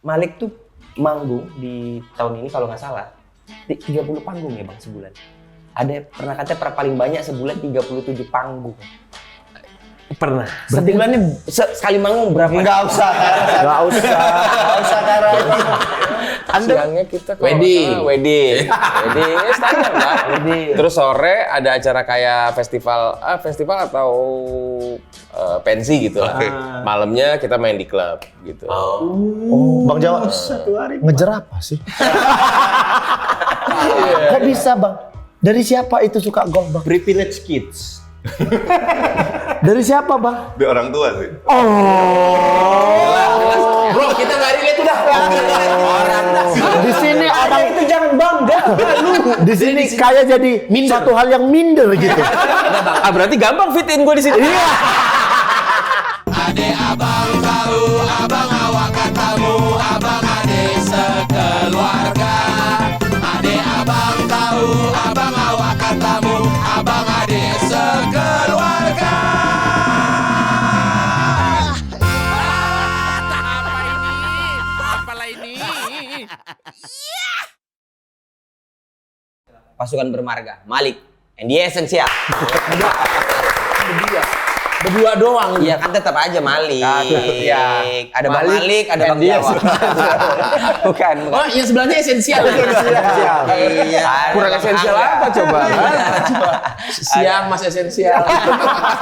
Malik tuh manggung di tahun ini kalau nggak salah 30 panggung ya Bang sebulan. Ada pernah katanya paling banyak sebulan 37 panggung. Pernah. Sebulannya sekali manggung berapa? Nggak usah karena Siangnya kita Wedding, standar lah. Terus sore ada acara kayak festival atau pensi gitu lah. Malamnya kita main di klub gitu. Bang Jawa ngejer apa sih? Kok bisa Bang? Dari siapa itu suka golf Bang? Privilege kids. Dari siapa Bang? Dari orang tua sih. Bro, kita nggak relate udah. Orang dah. Di sini orang Itu jangan bangga. di sini kayak jadi satu hal yang minder gitu. Berarti gampang fitin gue di sini. Iya. Ade abang tahu, abang awak katamu, abang ade sekeluarga. Ade abang tahu, abang awak katamu, abang ade sekeluarga. Apalah ini? Pasukan bermarga, Malik, and the Essential. Berdua doang. Iya kan tetap aja Malik. Iya. Ada Bang Malik, ada Bang Jawa. bukan. Oh, yang sebelahnya esensial. Iya. Kurang esensial apa coba? Siang Mas esensial.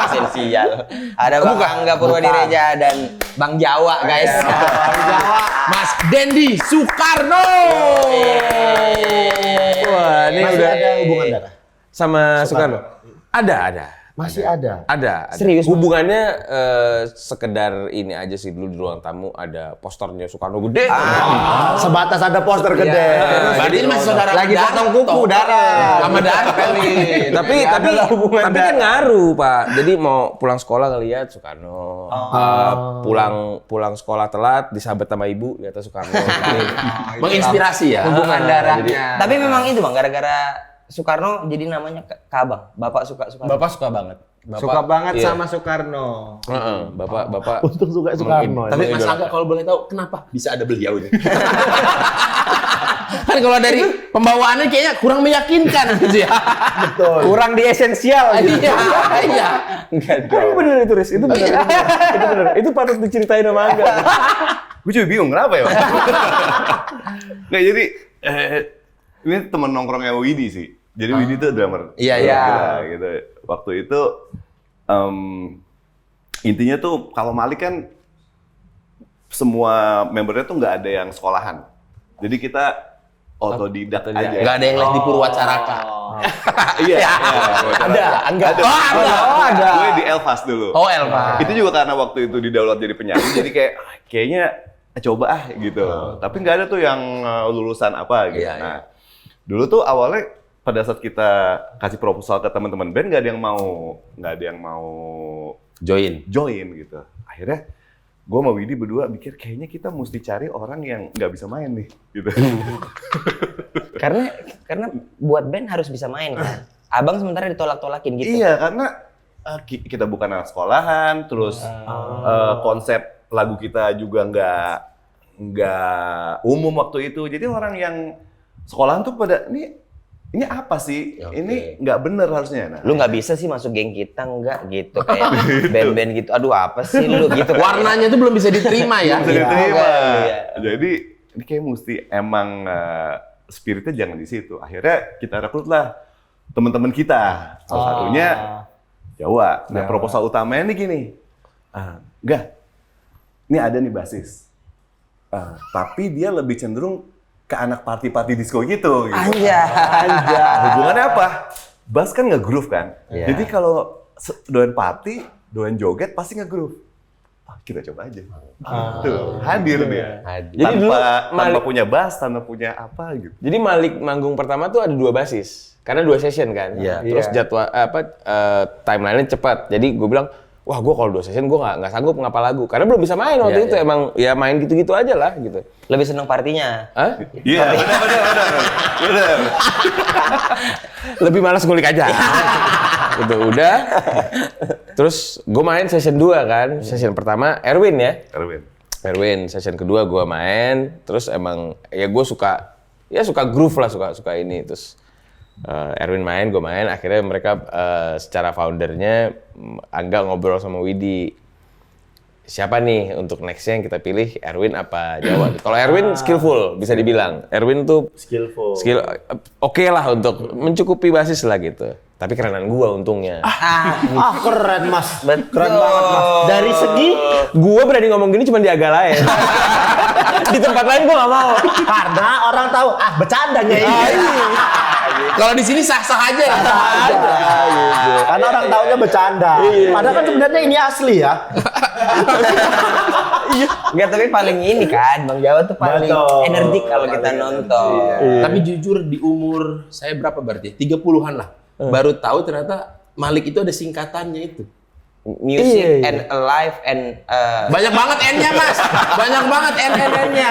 Esensial. Ada Bang Angga Purwadireja dan Bang Jawa, guys. Mas Dendi Soekarno. Wah, ini Masih udah ada hubungan darah? sama Soekarno. Ada. Masih ada. Ada. Serius, Bang? Hubungannya sekedar ini aja sih, dulu di ruang tamu ada posternya Soekarno gede. Sebatas ada poster gede. Berarti ini masih saudara Lagi Darto. potong kuku darah. Sama Darto nih. tapi kan ngaruh Pak. Jadi mau pulang sekolah ngeliat Soekarno, pulang sekolah telat disabet sama ibu lihat Soekarno. Menginspirasi ya. Hubungan darahnya. Tapi memang itu Bang, gara-gara Soekarno jadi namanya Kabang. Bapak suka Soekarno. Bapak suka banget. Suka banget iya. sama Soekarno. Bapak. Untuk suka Soekarno. Tapi Mas Angga kalau boleh tahu kenapa bisa ada beliau ini? Kan kalau dari pembawaannya kayaknya kurang meyakinkan gitu ya. Betul. Kurang di esensial. Iya. Enggak Tapi bener itu Riz, itu bener. Itu bener. Itu patut diceritain sama Angga. Gue juga bingung kenapa ya. Nggak, jadi ini teman nongkrongnya Widi sih. Jadi Widi tuh drummer. Iya. Gitu. Waktu itu intinya tuh kalau Malik kan semua membernya tuh nggak ada yang sekolahan. Jadi kita otodidak aja. Nggak ada yang les di Purwacaraka. Iya. Enggak. Ada. Gue di Elvas dulu. Oh, Elva. Itu juga karena waktu itu didaulat jadi penyanyi, jadi kayaknya coba gitu. Tapi nggak ada tuh yang lulusan apa gitu. Iya, Nah, dulu tuh awalnya pada saat kita kasih proposal ke teman-teman band nggak ada yang mau Join. gitu. Akhirnya gue sama Widi berdua mikir kayaknya kita mesti cari orang yang nggak bisa main nih gitu. Karena buat band harus bisa main kan. Abang sementara ditolak-tolakin gitu. Iya, karena kita bukan anak sekolahan, terus konsep lagu kita juga nggak umum waktu itu. Jadi orang yang sekolahan tuh pada ini apa sih? Oke. Ini nggak bener harusnya. Nah, Lu nggak bisa sih masuk geng kita enggak gitu kayak band-band gitu. Aduh apa sih lu gitu. Warnanya tuh belum bisa diterima ya. bisa diterima. Iya. Jadi ini kayak mesti emang spiritnya jangan di situ. Akhirnya kita rekrut lah teman-teman kita. Salah satunya Jawa. Nah, proposal utamanya nih gini. Enggak. Ini ada nih basis. Tapi dia lebih cenderung ke anak party-party disco gitu. Anjay. Hubungannya apa? Bass kan nge-groove kan? Iya. Jadi kalau doyan party, doyan joget pasti nge-groove. Kita coba aja. Tuh, hadir dia. Jadi dulu Tanpa punya bass, tanpa punya apa gitu. Jadi Malik manggung pertama tuh ada 2 basis. Karena 2 session kan. Iya. Terus jadwal timeline-nya cepat. Jadi gue bilang, wah gue kalau 2 session gue nggak sanggup ngapal lagu. Karena belum bisa main waktu itu. Emang ya main gitu-gitu aja lah gitu. Lebih seneng partinya. Hah? Iya, benar. Lebih malas ngulik aja. Gitu, udah. Terus gue main session 2 kan. Session pertama Erwin ya. Erwin. Erwin, session kedua gue main, terus emang ya gue suka groove lah, suka ini, terus Erwin main, gue main, akhirnya mereka secara foundernya Angga ngobrol sama Widi, siapa nih untuk nextnya yang kita pilih, Erwin apa Jawa? Kalau Erwin skillful, bisa dibilang, Erwin tuh skill oke lah untuk mencukupi basis lah gitu. Tapi kerenan gua untungnya. Keren mas, Betul. keren banget mas. Dari segi Gua berani ngomong gini cuma di Aga lain. Di tempat lain gua nggak mau. karena orang tahu bercandanya ini. Kalau di sini sah-sah aja. Karena orang tahunya bercanda. Padahal kan sebenarnya ini asli ya. Enggak, tapi paling ini kan, Bang Jawa tuh paling Betul. energik kalau kita nonton. Tapi jujur di umur saya berapa berarti? 30-an lah. Baru tahu ternyata Malik itu ada singkatannya itu. Music and alive and Banyak banget N-nya Mas. Banyak banget N-nya.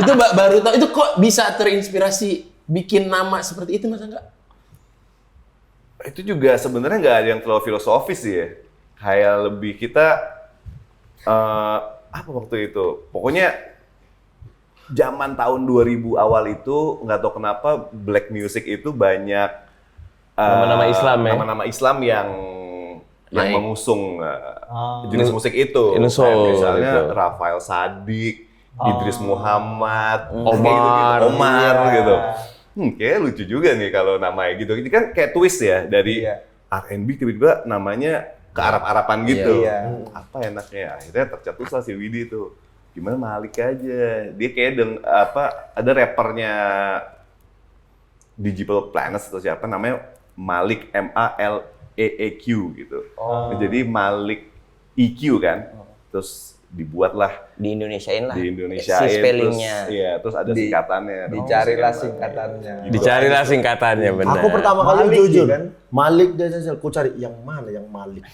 Itu baru tahu. Itu kok bisa terinspirasi bikin nama seperti itu Mas Angga? Itu juga sebenarnya nggak ada yang terlalu filosofis sih ya. Kayak lebih kita apa waktu itu? Pokoknya zaman tahun 2000 awal itu nggak tahu kenapa black music itu banyak Nama-nama Islam ya? Nama-nama Islam yang mengusung jenis musik itu. Inusol, Kayak misalnya gitu. Rafael Sadik, Idris Muhammad, Omar. Omar gitu. Kayak lucu juga nih kalau namanya gitu. Ini kan kayak twist ya dari R&B tiba-tiba namanya ke Arab-Arapan gitu. Apa enaknya? Akhirnya tercetuslah si Widi itu. Gimana Malik aja. Dia kayak ada rappernya Digital Planets atau siapa namanya Malik Maleeq gitu. Jadi Malik EQ kan. Terus dibuatlah di Indonesiain lah. di Indonesia si spellingnya. terus ada singkatannya. Dicarilah singkatannya. Dicarilah singkatannya, benar. Aku pertama kali Malik, jujur kan? Malik dan saya aku cari yang mana yang Malik.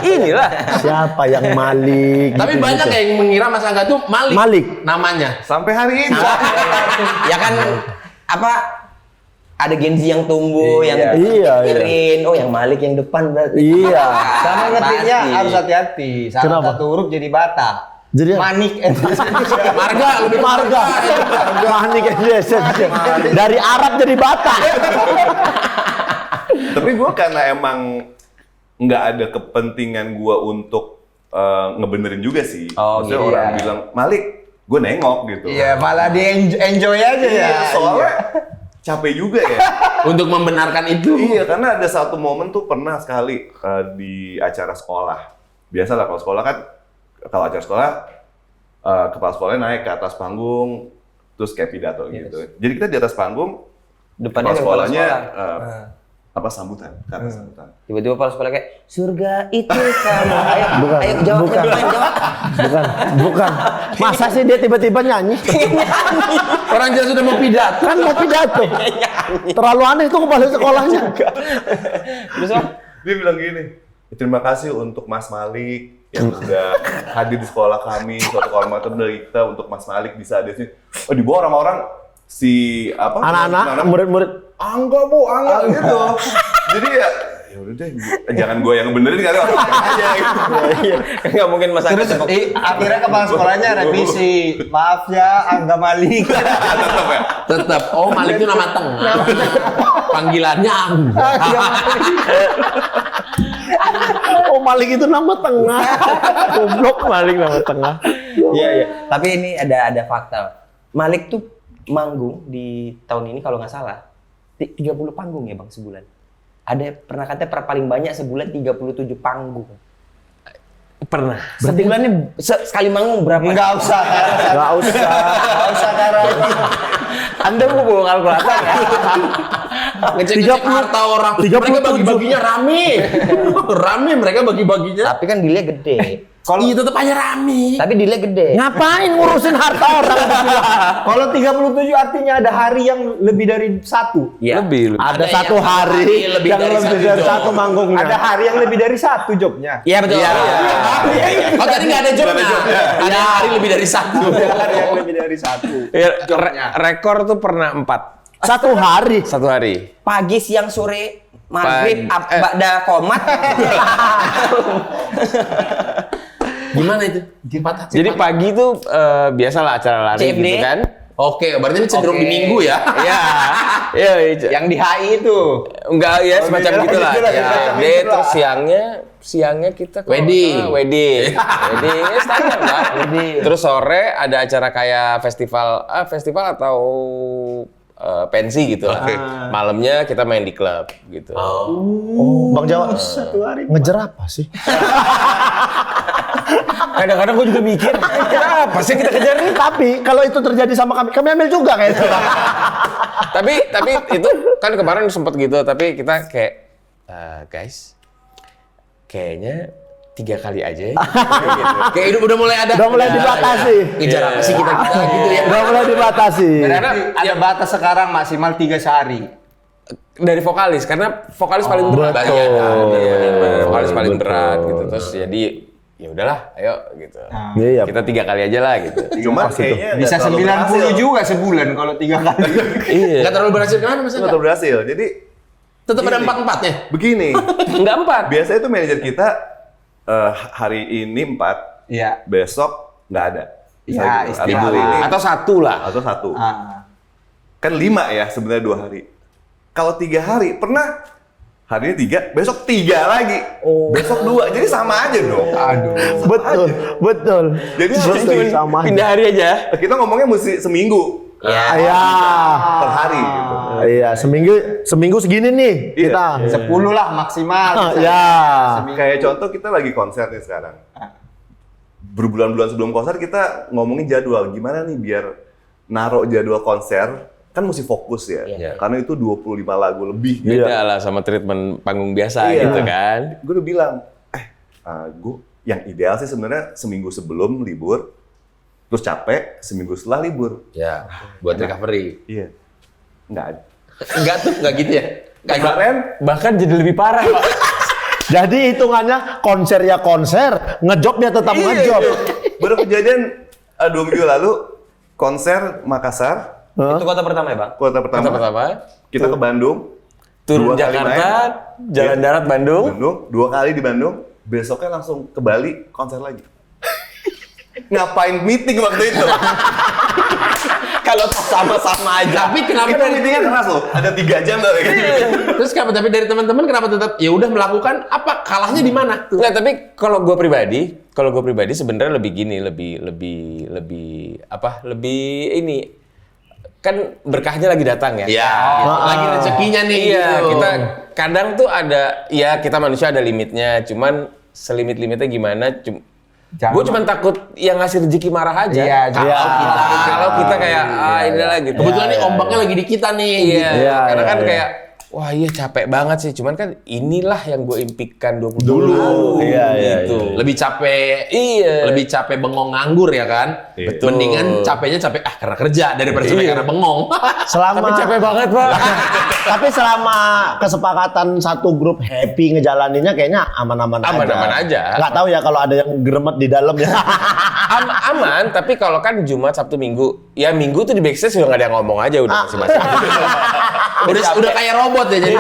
Inilah. Siapa yang Malik? Tapi gitu, banyak gitu. yang mengira Mas Angga tuh Malik. Malik. Namanya. Sampai hari ini. Ya kan apa ada Gen Z yang tumbuh, yang Iya. pikirin, oh yang Malik yang depan berarti. Iya. Sama ngetiknya Pasti. harus hati-hati. Salah Kenapa? satu huruf jadi bata. Jadi Manik. Marga lebih Marga. Manik dari Arab jadi Batak. Tapi gue karena emang nggak ada kepentingan gue untuk ngebenerin juga sih. Oh, Maksudnya gitu. orang Iya. bilang Malik, gue nengok gitu. Iya, malah di enjoy aja ya. Iya, soalnya capek juga ya. untuk membenarkan itu. Iya, karena ada satu momen tuh pernah sekali di acara sekolah. Biasalah kalau sekolah kan, kalau acara sekolah, kepala sekolahnya naik ke atas panggung, terus kayak pidato gitu. Jadi kita di atas panggung, Depannya kepala kepala sekolahnya sekolah. sambutan, kata sambutan. Tiba-tiba kepala sekolah kayak surga itu kamu. Ayo, Bukan, ayo jawab bukan. depan, jawab. Bukan. Masa sih dia tiba-tiba nyanyi? Orang jelas sudah mau pidato. Kan mau pidato. Terlalu aneh tuh kepala sekolahnya. Terus Bang, Dia bilang gini, terima kasih untuk Mas Malik yang sudah hadir di sekolah kami, suatu kehormatan dari kita untuk Mas Malik bisa ada di sini. Oh, di bawah orang-orang si apa? Anak-anak, murid-murid. Angga bu, Angga gitu. Jadi ya udah deh, jangan gue yang benerin kali orang aja gitu. nggak mungkin Mas Angga Terus tepuk. akhirnya kepala sekolahnya revisi. Maaf ya, Angga Malik. Tetap. Oh, Malik itu nama tengah. Panggilannya Angga. Oh Malik itu nama tengah. Goblok Malik nama tengah. Iya, iya. Tapi ini ada fakta. Malik tuh manggung di tahun ini kalau nggak salah 30 panggung ya Bang sebulan. Ada pernah katanya paling banyak sebulan 37 panggung. Pernah. Sebulannya sekali manggung berapa? Enggak usah. Gak usah. Enggak usah karena Anda mau bawa kalkulator ya? Ngecek harta orang. 37. Mereka bagi-baginya rame. Rame mereka bagi-baginya. Tapi kan dealnya gede. Iya tetap aja rame. Tapi dealnya gede. Ngapain ngurusin harta orang? kalau 37 artinya ada hari yang lebih dari satu. Iya. Lebih. Ada Ada satu yang hari hari lebih yang dari lebih satu dari job. satu manggungnya. Ada hari yang lebih dari satu jobnya. Iya betul. Oh tadi nggak ada jobnya. Ada hari lebih dari satu. Ada hari yang lebih dari satu. Ya, rekor tuh pernah 4 Satu hari. satu hari. Pagi, siang, sore, maghrib, Pagi. ba'da komat. Gimana itu? Jadi pagi tuh biasalah acara lari CFD? gitu kan. Oke, berarti ini cenderung di minggu ya? Iya. Iya, Yang di HI itu. enggak ya semacam gitulah. Ya, terus siangnya kita ke Wedding. wedding ya standar lah. Terus sore ada acara kayak festival atau pensi gitu lah. Malamnya kita main di klub gitu. Bang Jawa, ngejar apa sih? Kadang-kadang gue juga mikir, apa sih kita kejar nih? Tapi kalau itu terjadi sama kami ambil juga kayak itu. tapi itu kan kemarin sempat gitu, tapi kita kayak guys, kayaknya 3 kali aja ya. Gitu. Kayak udah mulai ada. Udah mulai dibatasi. Kejar apa sih kita gitu ya? Udah mulai dibatasi. Karena ada batas sekarang maksimal 3 sehari. Dari vokalis, karena vokalis paling berat. betul. Iya, vokalis paling berat gitu. Terus jadi ya udahlah, ayo gitu. Iya. Kita 3 kali aja lah gitu. Cuma kayaknya Bisa nggak terlalu 90 berhasil. juga sebulan kalau 3 kali. Iya. Nggak terlalu berhasil kenapa Mas? Nggak terlalu berhasil. Jadi Tetap ada Gini. 4-4-nya? begini, Enggak 4. biasanya itu manajer kita hari ini 4, Iya. besok nggak ada. Ya, Misalnya gitu. istirahat. Hari ini Atau 1 lah. atau 1. Ah. Kan 5 ya sebenarnya 2 hari. Kalau 3 hari, pernah hari ini 3, besok 3 lagi. Besok 2, jadi sama aja dong. Aduh. Betul. Jadi harus Betul, sama. Pindah hari aja. kita ngomongnya mesti seminggu. Iya. Per hari gitu. Iya, seminggu segini nih Iya. kita. 10 lah maksimal. Ya. Kayak contoh kita lagi konser nih sekarang. Berbulan-bulan sebelum konser kita ngomongin jadwal. Gimana nih biar naruh jadwal konser, kan mesti fokus ya. Iya. Karena itu 25 lagu lebih. Beda lah sama treatment panggung biasa Iya. gitu kan. Gue udah bilang, gue yang ideal sih sebenarnya seminggu sebelum libur, terus capek, seminggu setelah libur. Ya, buat recovery. Iya. Nggak ada. Enggak gitu ya? Nggak gitu. Kemarin, Bahkan jadi lebih parah, Pak. Jadi hitungannya konser ya konser, ngejob ya tetap ngejob. baru kejadian 2 minggu lalu, konser Makassar, Hah? Itu kota pertama ya bang? kota pertama. Pertama, Kita ke Bandung, turun 2 kali Jakarta, main. jalan Iya. darat Bandung. 2 kali di Bandung, besoknya langsung ke Bali, konser lagi. Ngapain meeting waktu itu? Kalau sama-sama aja. Tapi kenapa Itu dari meetingnya keras loh, ada 3 jam kali gitu. Terus kenapa tapi dari teman-teman kenapa tetap ya udah melakukan apa? Kalahnya di mana? Nggak, tapi kalau gue pribadi sebenarnya lebih gini, lebih ini kan berkahnya lagi datang ya. Ya, lagi rezekinya nih. Iya, gitu. kita kadang tuh ada, ya kita manusia ada limitnya, cuman selimit-limitnya gimana? Gue cuma takut yang ngasih rezeki marah aja. Iya, Kalau kita kayak ini lagi. Gitu. Kebetulan nih ombaknya lagi di kita nih. Iya, gitu. karena kan iya. kayak wah iya capek banget sih, cuman kan inilah yang gue impikan 20 tahun Dulu. lalu. Iya, iya, gitu. Lebih capek, Iya. lebih capek bengong nganggur ya kan? Iya. Betul. Mendingan capeknya capek karena kerja daripada capek karena bengong. Selama Tapi capek banget, Pak. Tapi selama kesepakatan satu grup happy ngejalaninnya kayaknya aman-aman aja. Aman-aman aja. Nggak tahu ya kalau ada yang geremet di dalam ya. Aman, tapi kalau kan Jumat, Sabtu, Minggu, ya Minggu tuh di backstage udah nggak ada yang ngomong aja udah masing-masing. udah kayak robot ya jadi.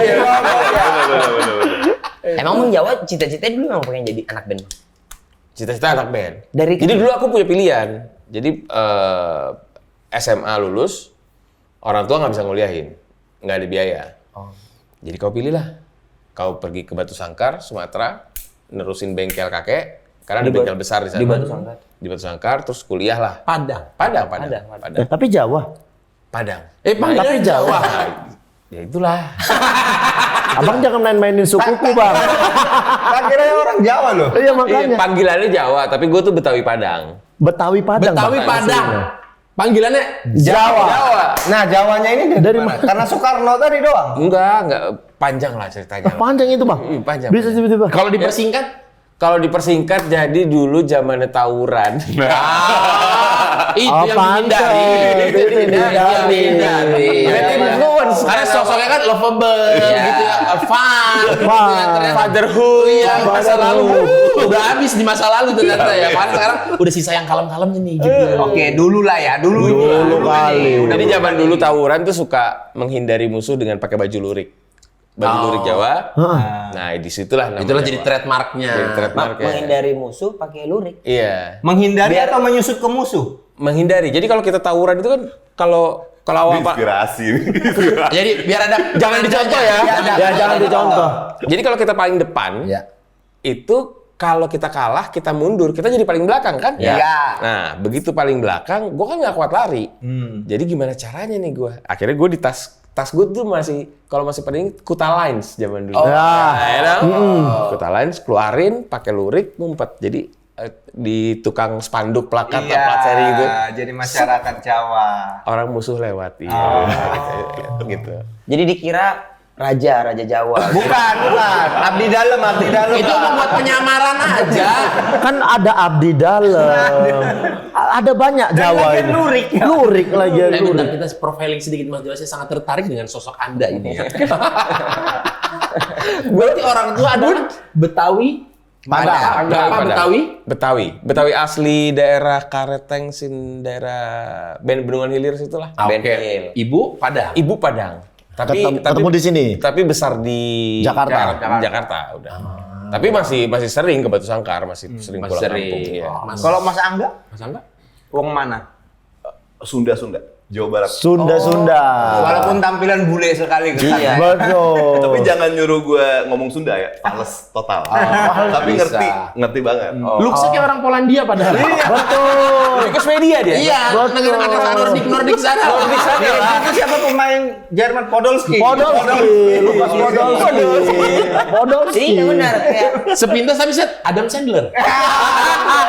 Emang Bang Jawa cita-citanya dulu memang pengen jadi anak band? Cita-cita anak band. Dari Jadi dulu aku punya pilihan. Jadi SMA lulus, orang tua nggak bisa nguliahin, nggak ada biaya. Jadi kau pilihlah. Kau pergi ke Batu Sangkar, Sumatera, nerusin bengkel kakek, karena ada bengkel besar di sana. di Batu Sangkar. Di Batu Sangkar, terus kuliah lah. Padang. Padang. Tapi Jawa. Padang. Panggilannya Jawa. Ya itulah. Abang jangan main-mainin sukuku, Bang. Kan kiranya orang Jawa loh. Iya Iya, makanya. panggilannya Jawa, tapi gue tuh Betawi Padang. Betawi Padang. Betawi Bang. Padang. Panggilannya Jawa. Nah, Jawanya ini dari Dari mana? mana? Karena Soekarno tadi doang. Enggak panjang lah ceritanya. Panjang itu, Bang. Panjang. Bisa tiba-tiba. kalau dipersingkat Kalau dipersingkat jadi dulu zamannya tawuran. itu yang Apaan dihindari. tuh? Itu yang dihindari. Bad influence. Karena sosoknya kan lovable gitu ya, fun, gitu ya. Ternyata Fatherhood. iya, masa lalu Fatherhood. udah habis di masa lalu ternyata ya. Karena sekarang udah sisa yang kalem-kalemnya nih gitu. Oke, dulu lah ya, dulu Dulu kali. Jadi zaman dulu tawuran tuh suka menghindari musuh dengan pakai baju lurik. baju lurik Jawa. Nah, disitulah nama Itulah Jawa. jadi trademarknya. Jadi trademark ya. Menghindari musuh pakai lurik. Iya, Menghindari atau menyusut ke musuh? menghindari. Jadi kalau kita tawuran itu kan kalau awal Inspirasi. Jadi biar ada jangan dicontoh ya. Ya jangan dicontoh. Jadi kalau kita paling depan, Ya. itu kalau kita kalah, kita mundur, kita jadi paling belakang kan? Ya. Nah, begitu paling belakang, gue kan nggak kuat lari. Jadi gimana caranya nih gue? Akhirnya gue di tas gue tuh masih, kalau masih pada ini Kuta Lines zaman dulu. Kuta Lines, keluarin, pakai lurik, ngumpet. Jadi di tukang spanduk plakat, plat seri gitu. Jadi masyarakat Jawa. Orang musuh lewat, gitu. Jadi dikira raja Jawa. Bukan. Abdi dalam. Itu membuat penyamaran aja. Kan ada abdi dalam. Ada banyak Jawa lagi ini. lurik. Lurik lagi Bentar, lurik. kita profiling sedikit Mas Dewa. Saya sangat tertarik dengan sosok Anda ini ya. Berarti orang tua adalah Betawi. Padang. Betawi. Betawi asli daerah Kareteng, daerah Bendungan Hilir situlah. Oke. Ibu Padang. Ibu Padang. Ketemu di sini. Tapi besar di Jakarta. Jakarta udah. Tapi masih sering ke Batu Sangkar, masih sering Masih pulang sering. kampung. Iya. Mas, Kalau Mas Angga, Mas Angga? wong mana? Sunda, Jawa Barat. Sunda. Walaupun tampilan bule sekali Iya. Betul. Tapi jangan nyuruh gue ngomong Sunda ya, fales total. Tapi bisa. ngerti banget. Looks-nya kayak orang Polandia padahal. Betul. Lebih ke Swedia dia. Iya, negara-negara Nordik sana. Itu siapa pemain Jerman? Podolski. Lukas Podolski. Iya benar kayak Sepintas tapi set Adam Sandler.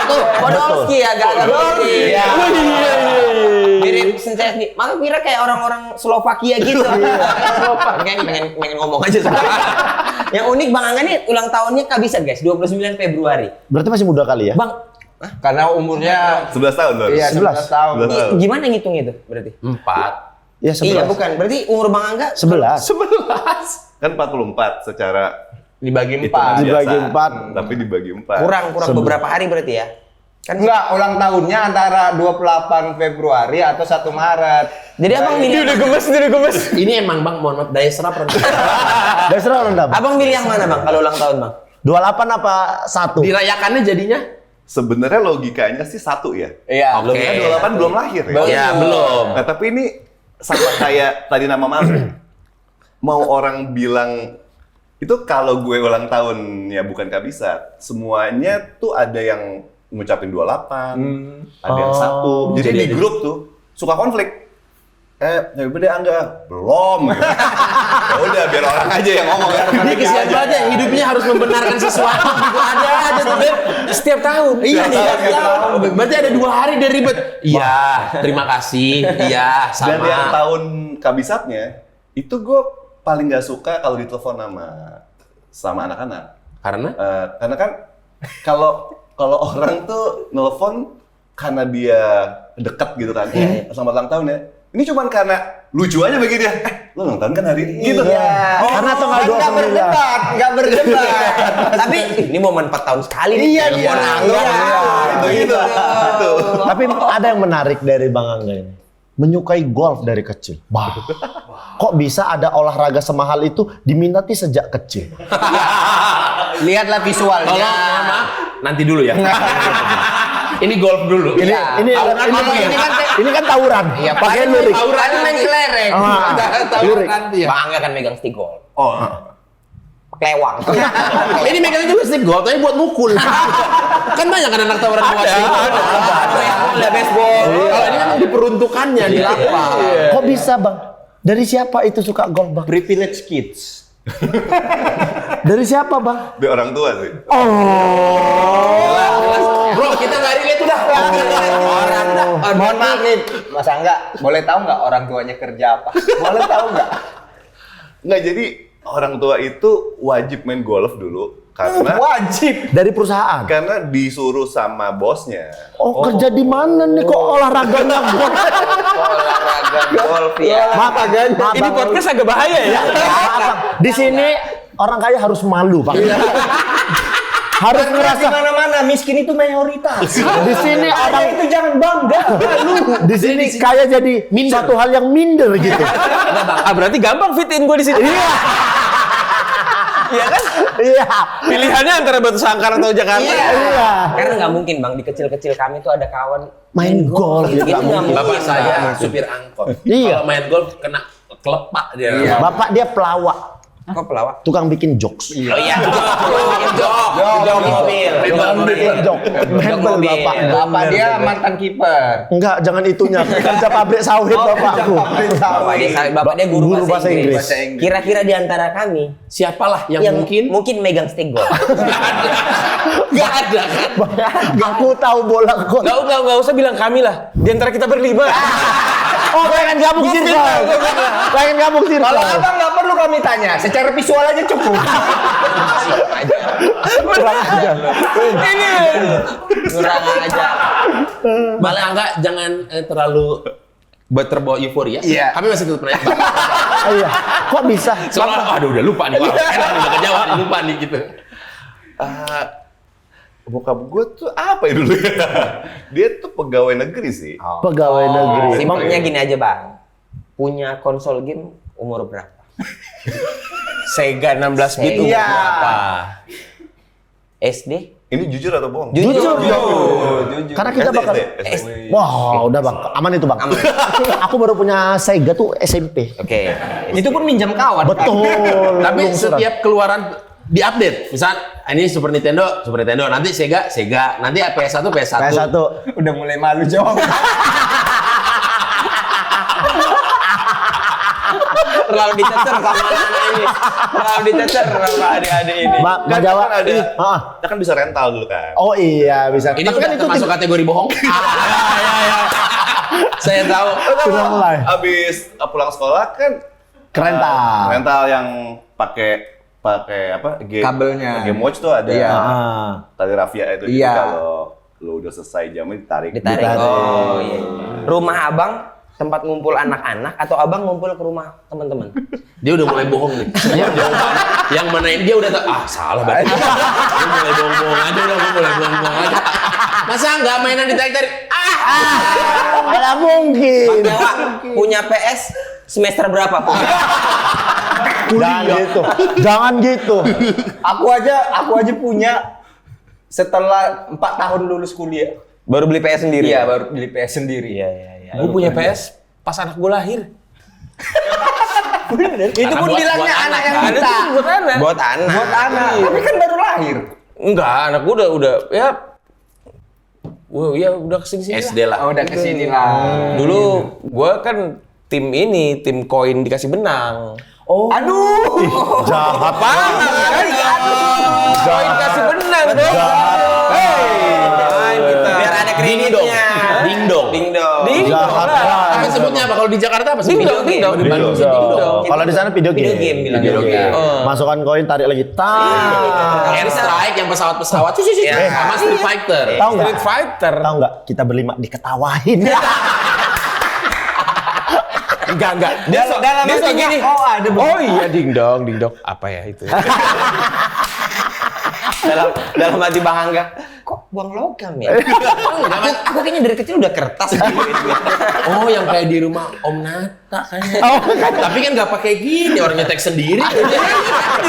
tuh Podolski agak Podolski. Iya. Mirip Szczęsny. Maka kira kayak orang-orang Slovakia gitu. pengen ngomong aja sebenarnya. Yang unik Bang Angga nih ulang tahunnya kehabisan guys, 29 Februari. Berarti masih muda kali ya? Bang, Karena umurnya 11 tahun baru. iya 11 tahun. 11 tahun. gimana ngitung itu berarti? 4. Ya 11. Iya bukan, berarti umur Bang Angga 11. 11. Kan 44 secara Dibagi hitungan 4. Dibagi biasa. 4. Tapi dibagi 4. kurang beberapa hari berarti ya. Kan Enggak, ulang tahunnya antara 28 Februari atau 1 Maret. jadi Abang milih gemes. Ini emang Bang, mohon maaf, daya serap rendah. Dasar orang dapat. Abang milih yang mana Bang kalau ulang tahun Bang? 28 apa 1? Dirayakannya jadinya? Sebenarnya logikanya sih 1 ya. Iya. Oke. Kan 28 belum lahir ya. Ya, belum. Nah, tapi ini sama kayak tadi nama Mas. Mau orang bilang itu kalau gue ulang tahun ya bukan kabisat. Semuanya tuh ada yang ngucapin 28, ada yang 1. Jadi di grup tuh suka konflik. Happy birthday Angga. Belum. Gitu. Ya udah biar orang aja yang ngomong ya. Dia kesian banget ya, hidupnya harus membenarkan sesuatu gitu. Ada aja tuh. Setiap tahun. Iya, setiap tahun. Berarti ada 2 hari dia ribet. Iya, terima kasih. Iya, Dan yang sama. tahun kabisatnya itu gue paling nggak suka kalau ditelepon sama anak-anak. Karena? Karena kan kalau orang tuh nelfon karena dia deket gitu kan, selamat ulang tahun ya. Ini cuman karena lucu aja bagi dia. Lo ulang tahun kan hari ini? Gitu. Karena tanggal 29. Enggak berdebat. Tapi ini momen 4 tahun sekali nih. Iya, Telepon iya. Angga. Gitu. Tapi ada yang menarik dari Bang Angga ini. Menyukai golf dari kecil. Bah. Kok bisa ada olahraga semahal itu diminati sejak kecil? Lihatlah visualnya. Tolong, mohon maaf. Nanti dulu ya. Ini golf dulu. Ini ini kan tawuran. Iya, pakai paling lurik. tawuran main kelereng. Ah, Tawuran lurik. nanti ya. Bang Angga kan megang stick golf. Oh, Klewang. Ini megangnya juga stick golf, tapi buat mukul. Kan banyak kan anak tawuran buat stick golf. Ada baseball. Kalau ini memang diperuntukannya di lapang. Kok bisa Bang? Dari siapa itu suka golf Bang? Privilege kids. Dari siapa Bang? dari orang tua sih. Bro, kita nggak relate udah. Orang mohon maaf nih, Mas Angga, boleh tahu nggak orang tuanya kerja apa? Boleh tahu nggak? Nggak, jadi orang tua itu wajib main golf dulu karena Wajib. Dari perusahaan. karena disuruh sama bosnya. Oh, kerja di mana nih kok olahraganya golf? Olahraga golf ya. Maaf Bang. Ini podcast agak bahaya ya. Maaf, Bang. Di sini orang kaya harus malu, Pak. Harus Di ngerasa mana-mana miskin itu mayoritas. di sini orang itu jangan bangga. di sini kaya jadi satu hal yang minder gitu. Berarti gampang fit in gue di sini. Iya. Iya kan? Iya. Pilihannya antara Batu Sangkar atau Jakarta. Iya. Karena nggak mungkin bang, di kecil-kecil kami tuh ada kawan Main golf Itu ya, nggak mungkin. Bapak saya supir angkot. Iya. Kalau main golf kena kelepak dia. Bapak dia pelawak, Kok pelawak? tukang bikin jokes. Oh iya, jok mobil. Bikin jok, mebel mobil. bapak. Bapak dia mantan kiper. Enggak, jangan itunya. Kerja pabrik sawit bapakku. Bapak dia guru bahasa Inggris. Bahasa Inggris. Kira-kira di antara kami Siapalah yang mungkin megang stick golf. nggak ada kan? Aku tahu bola gol. Nggak usah bilang kami lah. Di antara kita berlima. Oh, pengen gabung circle. Pengen gabung circle. Kalau abang nggak perlu kami tanya, secara visual aja cukup. Kurang aja. Ini. Kurang aja. Malah enggak, jangan terlalu terbawa euforia. Iya. Kami masih tetap nanya. Iya. Kok bisa? Soalnya, aduh udah lupa nih. Wah, enak nih, udah kejawab, lupa nih gitu. Bokap gue tuh apa ya dulu ya? Dia tuh pegawai negeri sih. Pegawai negeri. Simpelnya gini aja bang. Punya konsol game umur berapa? Sega 16 bit umur Iya. berapa? SD? Ini jujur atau bohong? Jujur. Jujur. Karena kita SD, bakal SD. Wah, udah bang, aman itu bang. Aku baru punya Sega tuh SMP. Oke. Itu pun minjam kawan. Betul. Tapi lungsuran. setiap keluaran diupdate. Misal ini Super Nintendo, nanti Sega, nanti PS1, PS1. Udah mulai malu jawab. Terlalu dicecer sama anak ini. Terlalu dicecer sama adik-adik ini. Mbak Kan Jawa. kan ada, Ah. kita kan bisa rental dulu kan. Oh iya bisa. Ini Tapi udah kan itu termasuk kategori bohong. Saya tahu. sudah mulai. Abis pulang sekolah kan Kerental. rental yang pakai apa? Kabelnya. Game Watch tuh ada Iya. tali rafia itu. Iya. Jadi kalau lo udah selesai jamnya ditarik. Ditarik. Oh iya. Rumah abang tempat ngumpul anak-anak atau abang ngumpul ke rumah teman-teman? Dia udah mulai bohong nih. Yang mana dia udah tahu, salah berarti. Dia mulai bohong-bohong aja, udah mulai bohong-bohong aja. Masa nggak mainan ditarik-tarik? Ada mungkin. Bang Jawa punya PS semester berapa? Jangan gitu. Jangan gitu. Aku aja punya setelah 4 tahun lulus kuliah. Baru beli PS sendiri? Iya, baru beli PS sendiri. Iya. Gue punya PS pas anak gue lahir. Itu pun bilangnya anak yang minta. Buat anak. Buat anak. Buat anak. Tapi kan baru lahir. Enggak, anak gue udah ya. Wah, ya udah kesini-sini SD lah. Oh, udah kesini lah. Dulu gue kan tim koin dikasih benang. Oh. Aduh. Jahat. Koin kasih benang dong. Main kita. Biar ada kreditnya. Dingdong. Jahat. Apa sebutnya apa? Kalau di Jakarta apa sih? Dingdong. Di Bandung sih Dingdong. dingdong. Kalau di sana video game. Video game bilang. Video game. Masukkan koin, tarik lagi. Air Strike yang pesawat-pesawat. Sama Street Fighter. Tahu nggak? Street Fighter. Tahu nggak? Kita berlima diketawain. Enggak. Dalam Dia hatinya, gini. oh ada Oh iya dingdong. Apa ya itu? dalam hati Bang Angga, kok buang logam ya? aku kayaknya dari kecil udah kertas gitu. Oh, yang kayak di rumah Om Nata kayaknya. Tapi kan nggak pakai gini, orang nyetek sendiri.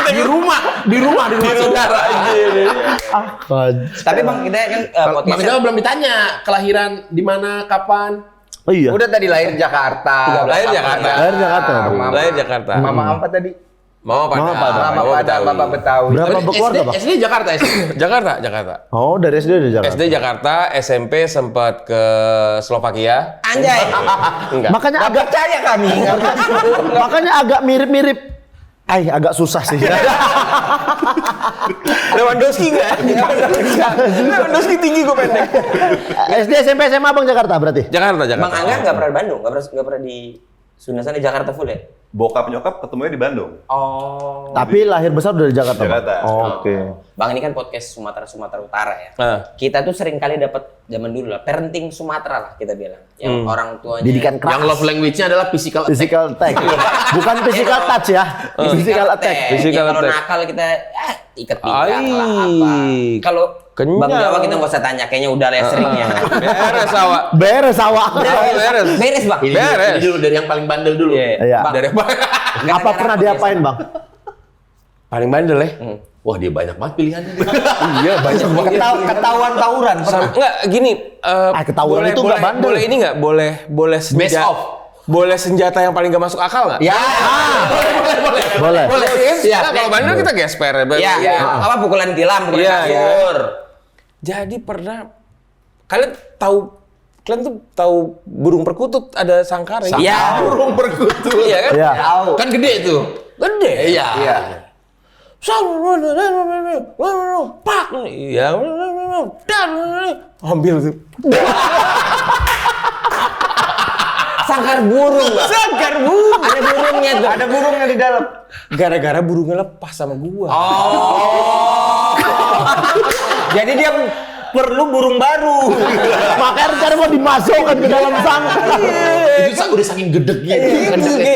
di rumah saudara. Tapi Bang, kita kan Bang podcast Jawa belum ditanya kelahiran di mana, kapan. Oh iya. Udah tadi lahir Jakarta. Lahir Jakarta. Lahir Jakarta. Lahir Jakarta. Mama apa tadi? Mama Padang. Mama Padang, Bapak Betawi. Berapa berkeluarga, Bang? SD Jakarta. Jakarta. Oh, dari SD udah Jakarta. SD Jakarta, SMP sempat ke Slovakia. anjay. Enggak. Makanya Nggak agak percaya kami. makanya agak mirip-mirip. Agak susah sih. Lewandowski enggak? Lewandowski tinggi gue pendek. SD, SMP, SMA Bang Jakarta berarti? Jakarta. Bang Angga nggak pernah di Bandung, nggak pernah di Sunda sana, Jakarta full ya? Bokap nyokap ketemunya di Bandung. Oh. Tapi lahir besar udah di Jakarta. Bang? Jakarta. Oh, oke. Bang, ini kan podcast Sumatera Utara ya. Kita Kita tuh sering kali dapat zaman dulu lah, parenting Sumatera lah kita bilang. Yang orang tuanya Didikan keras. Yang love language-nya adalah physical attack. Physical attack. Bukan physical touch ya. Physical attack. Physical Ya, kalau attack. nakal kita ikat pinggang lah apa. Ai. Kalau Kenyang. Bang Jawa kita nggak usah tanya, kayaknya udah lah ya seringnya. Beres awak. Beres awak. Beres. Beres Bang. Beres. Ini dulu dari yang paling bandel dulu. Iya. Iya. Dari Apa pernah diapain Bang? Paling bandel ya. Wah, dia banyak banget pilihannya. Iya, banyak banget. Ketahuan tawuran. Enggak, gini. ketahuan itu nggak bandel. Boleh ini nggak? Boleh Best senjata. of. Boleh senjata yang paling gak masuk akal nggak? Ya. Boleh. Boleh. Siap. Nah, kalau bandel kita gesper ya. Iya, apa pukulan tilam, pukulan Iya, iya. kasur. Jadi pernah kalian tuh tahu burung perkutut ada sangkar ya? Iya. Burung perkutut. Iya kan? Iya. Kan gede tuh. Gede. Iya. Pak. Iya. Ambil tuh. Sangkar burung, Bang. Sangkar burung. Ada burungnya tuh. Ada burungnya di dalam. Gara-gara burungnya lepas sama gua. Jadi dia perlu burung baru. Makanya rencana mau dimasukkan ke dalam sangkar. Itu udah saking gedegnya.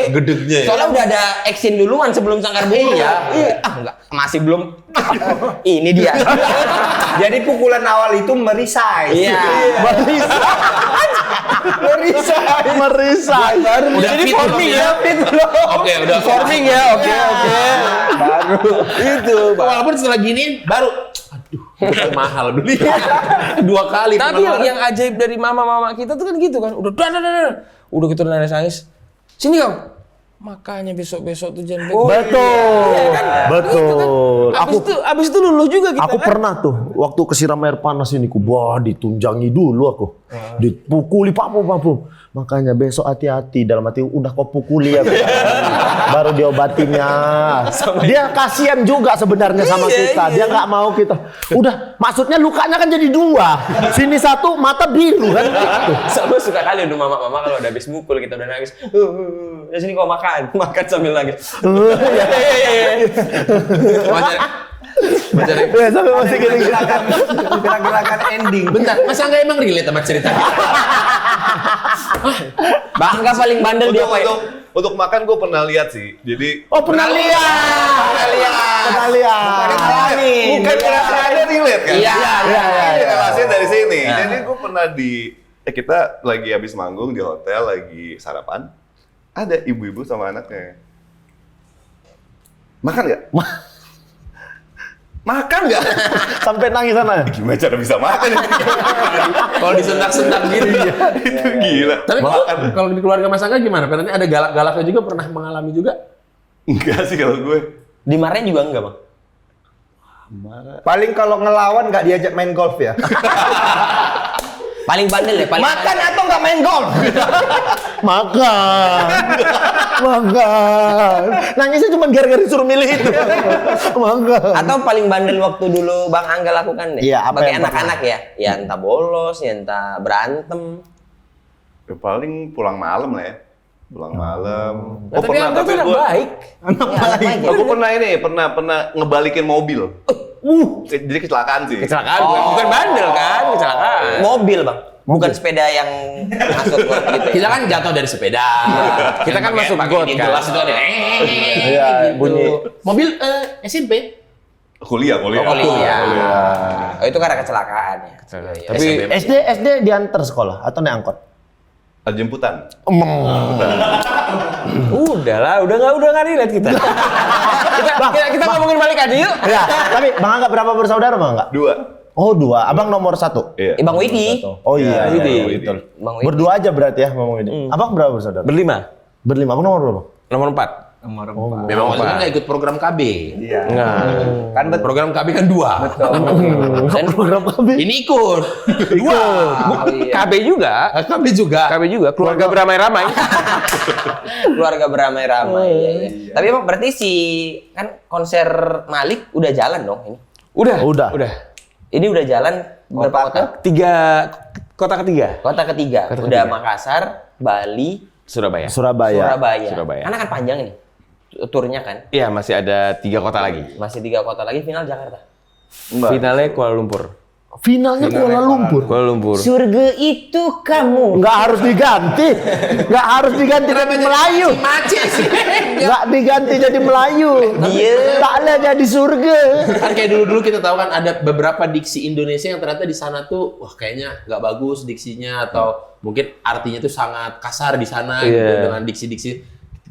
Gedegnya. Soalnya udah ada action duluan sebelum sangkar burung. Iya. Enggak, masih belum. Ini dia. Jadi pukulan awal itu merisai. Iya. Merisai. Udah Jadi fit forming belum ya, fit belum. Oke, udah Forming ya, oke. Baru. Itu, Pak. Walaupun setelah gini baru aduh, mahal beli. 2 kali. Tapi pengeluaran. yang ajaib dari mama-mama kita tuh kan gitu kan. Udah gitu nangis-nangis. Sini kau. Makanya besok-besok tuh jangan Betul. Abis itu luluh juga kita Aku kan. pernah tuh waktu kesiram air panas ini, ditunjangi dulu aku, dipukuli papu. Makanya besok hati-hati, dalam hati udah kau pukuli ya, baru diobatinnya. Dia kasihan juga sebenarnya sama kita, dia nggak mau kita. Udah, maksudnya lukanya kan jadi 2, sini 1, mata biru kan. Gitu. Sama suka kali udah mama kalau udah habis mukul kita udah nangis. Ya sini kau makan sambil nangis. Baca deh. Ya, sampai masih gini. Gerakan ending. Bentar, masa nggak emang relate sama cerita kita? Bangga paling bandel dia apa ya? Untuk makan gue pernah lihat sih. Jadi Oh, pernah lihat. bukan ada relate kan? Iya. Ini relasinya dari sini. Jadi gue pernah kita lagi habis manggung di hotel, lagi sarapan. Ada ibu-ibu sama anaknya. Makan nggak? Makan nggak? Sampai nangis sana. Gimana cara bisa makan? Kalau disentak-sentak gitu. Itu gila. Tapi kalau di keluarga Mas Angga gimana? Nanti ada galak-galaknya juga, pernah mengalami juga? Enggak sih kalau gue. Dimarahin juga enggak, Bang? Paling kalau ngelawan nggak diajak main golf ya. Paling bandel ya, paling Makan atau nggak main golf? Makan. Nangisnya cuma gara-gara disuruh milih itu. Makan. atau paling bandel waktu dulu Bang Angga lakukan deh. Iya, apa sebagai yang anak-anak ya. Ya entah bolos, ya entah berantem. Ya, paling pulang malam lah ya. Pulang malam. Tapi Angga tuh anak baik. Aku pernah ngebalikin mobil. Jadi kecelakaan sih. Kecelakaan, bukan bandel kan, kecelakaan. Mobil, Bang. Bukan sepeda yang masuk got gitu. Kita kan jatuh dari sepeda. Kita kan masuk pakai got ini kan. gelas itu ada. Iya, bunyi. Mobil SMP. Kuliah. Oh, kuliah. Oh, itu karena kecelakaan ya. Iya. Tapi SD diantar sekolah atau naik angkot? Jemputan. udah nggak relate kita. kita ngomongin balik aja yuk. Ya, tapi Bang Angga berapa bersaudara Bang Angga? 2. Oh 2, Abang nomor 1. Iya. Bang Widi. Oh iya, Widi. betul. Bang Widi. Berdua aja berarti ya Bang Widi. Abang berapa bersaudara? Berlima. Berlima, Abang nomor berapa? Nomor 4. Nomor Memang waktu itu kan nggak ikut program KB. Iya. Enggak. Kan betul. Program KB kan 2. Dan Program kami. Ini ikut. 2. KB juga. KB juga. KB juga. Keluarga beramai-ramai. keluarga beramai-ramai. Iya. Tapi emang berarti kan konser Malik udah jalan dong ini. Udah. Ini udah jalan berapa kota? 3 kota ketiga. Kota ketiga. Kota Udah ketiga. Makassar, Bali, Surabaya. Surabaya. Surabaya. Karena kan panjang ini turnya kan. Iya, masih ada 3 kota lagi. Masih 3 kota lagi, final Jakarta. Finalnya Kuala Lumpur. Finalnya Kuala Lumpur. Kuala Lumpur. Surga itu kamu. Nggak harus diganti. Nggak harus diganti jadi Melayu. Macet sih. Nggak diganti jadi Melayu. Iya. Taklah jadi surga. Kan kayak dulu-dulu kita tahu kan ada beberapa diksi Indonesia yang ternyata di sana tuh wah kayaknya nggak bagus diksinya atau mungkin artinya tuh sangat kasar di sana gitu Iya. dengan diksi-diksi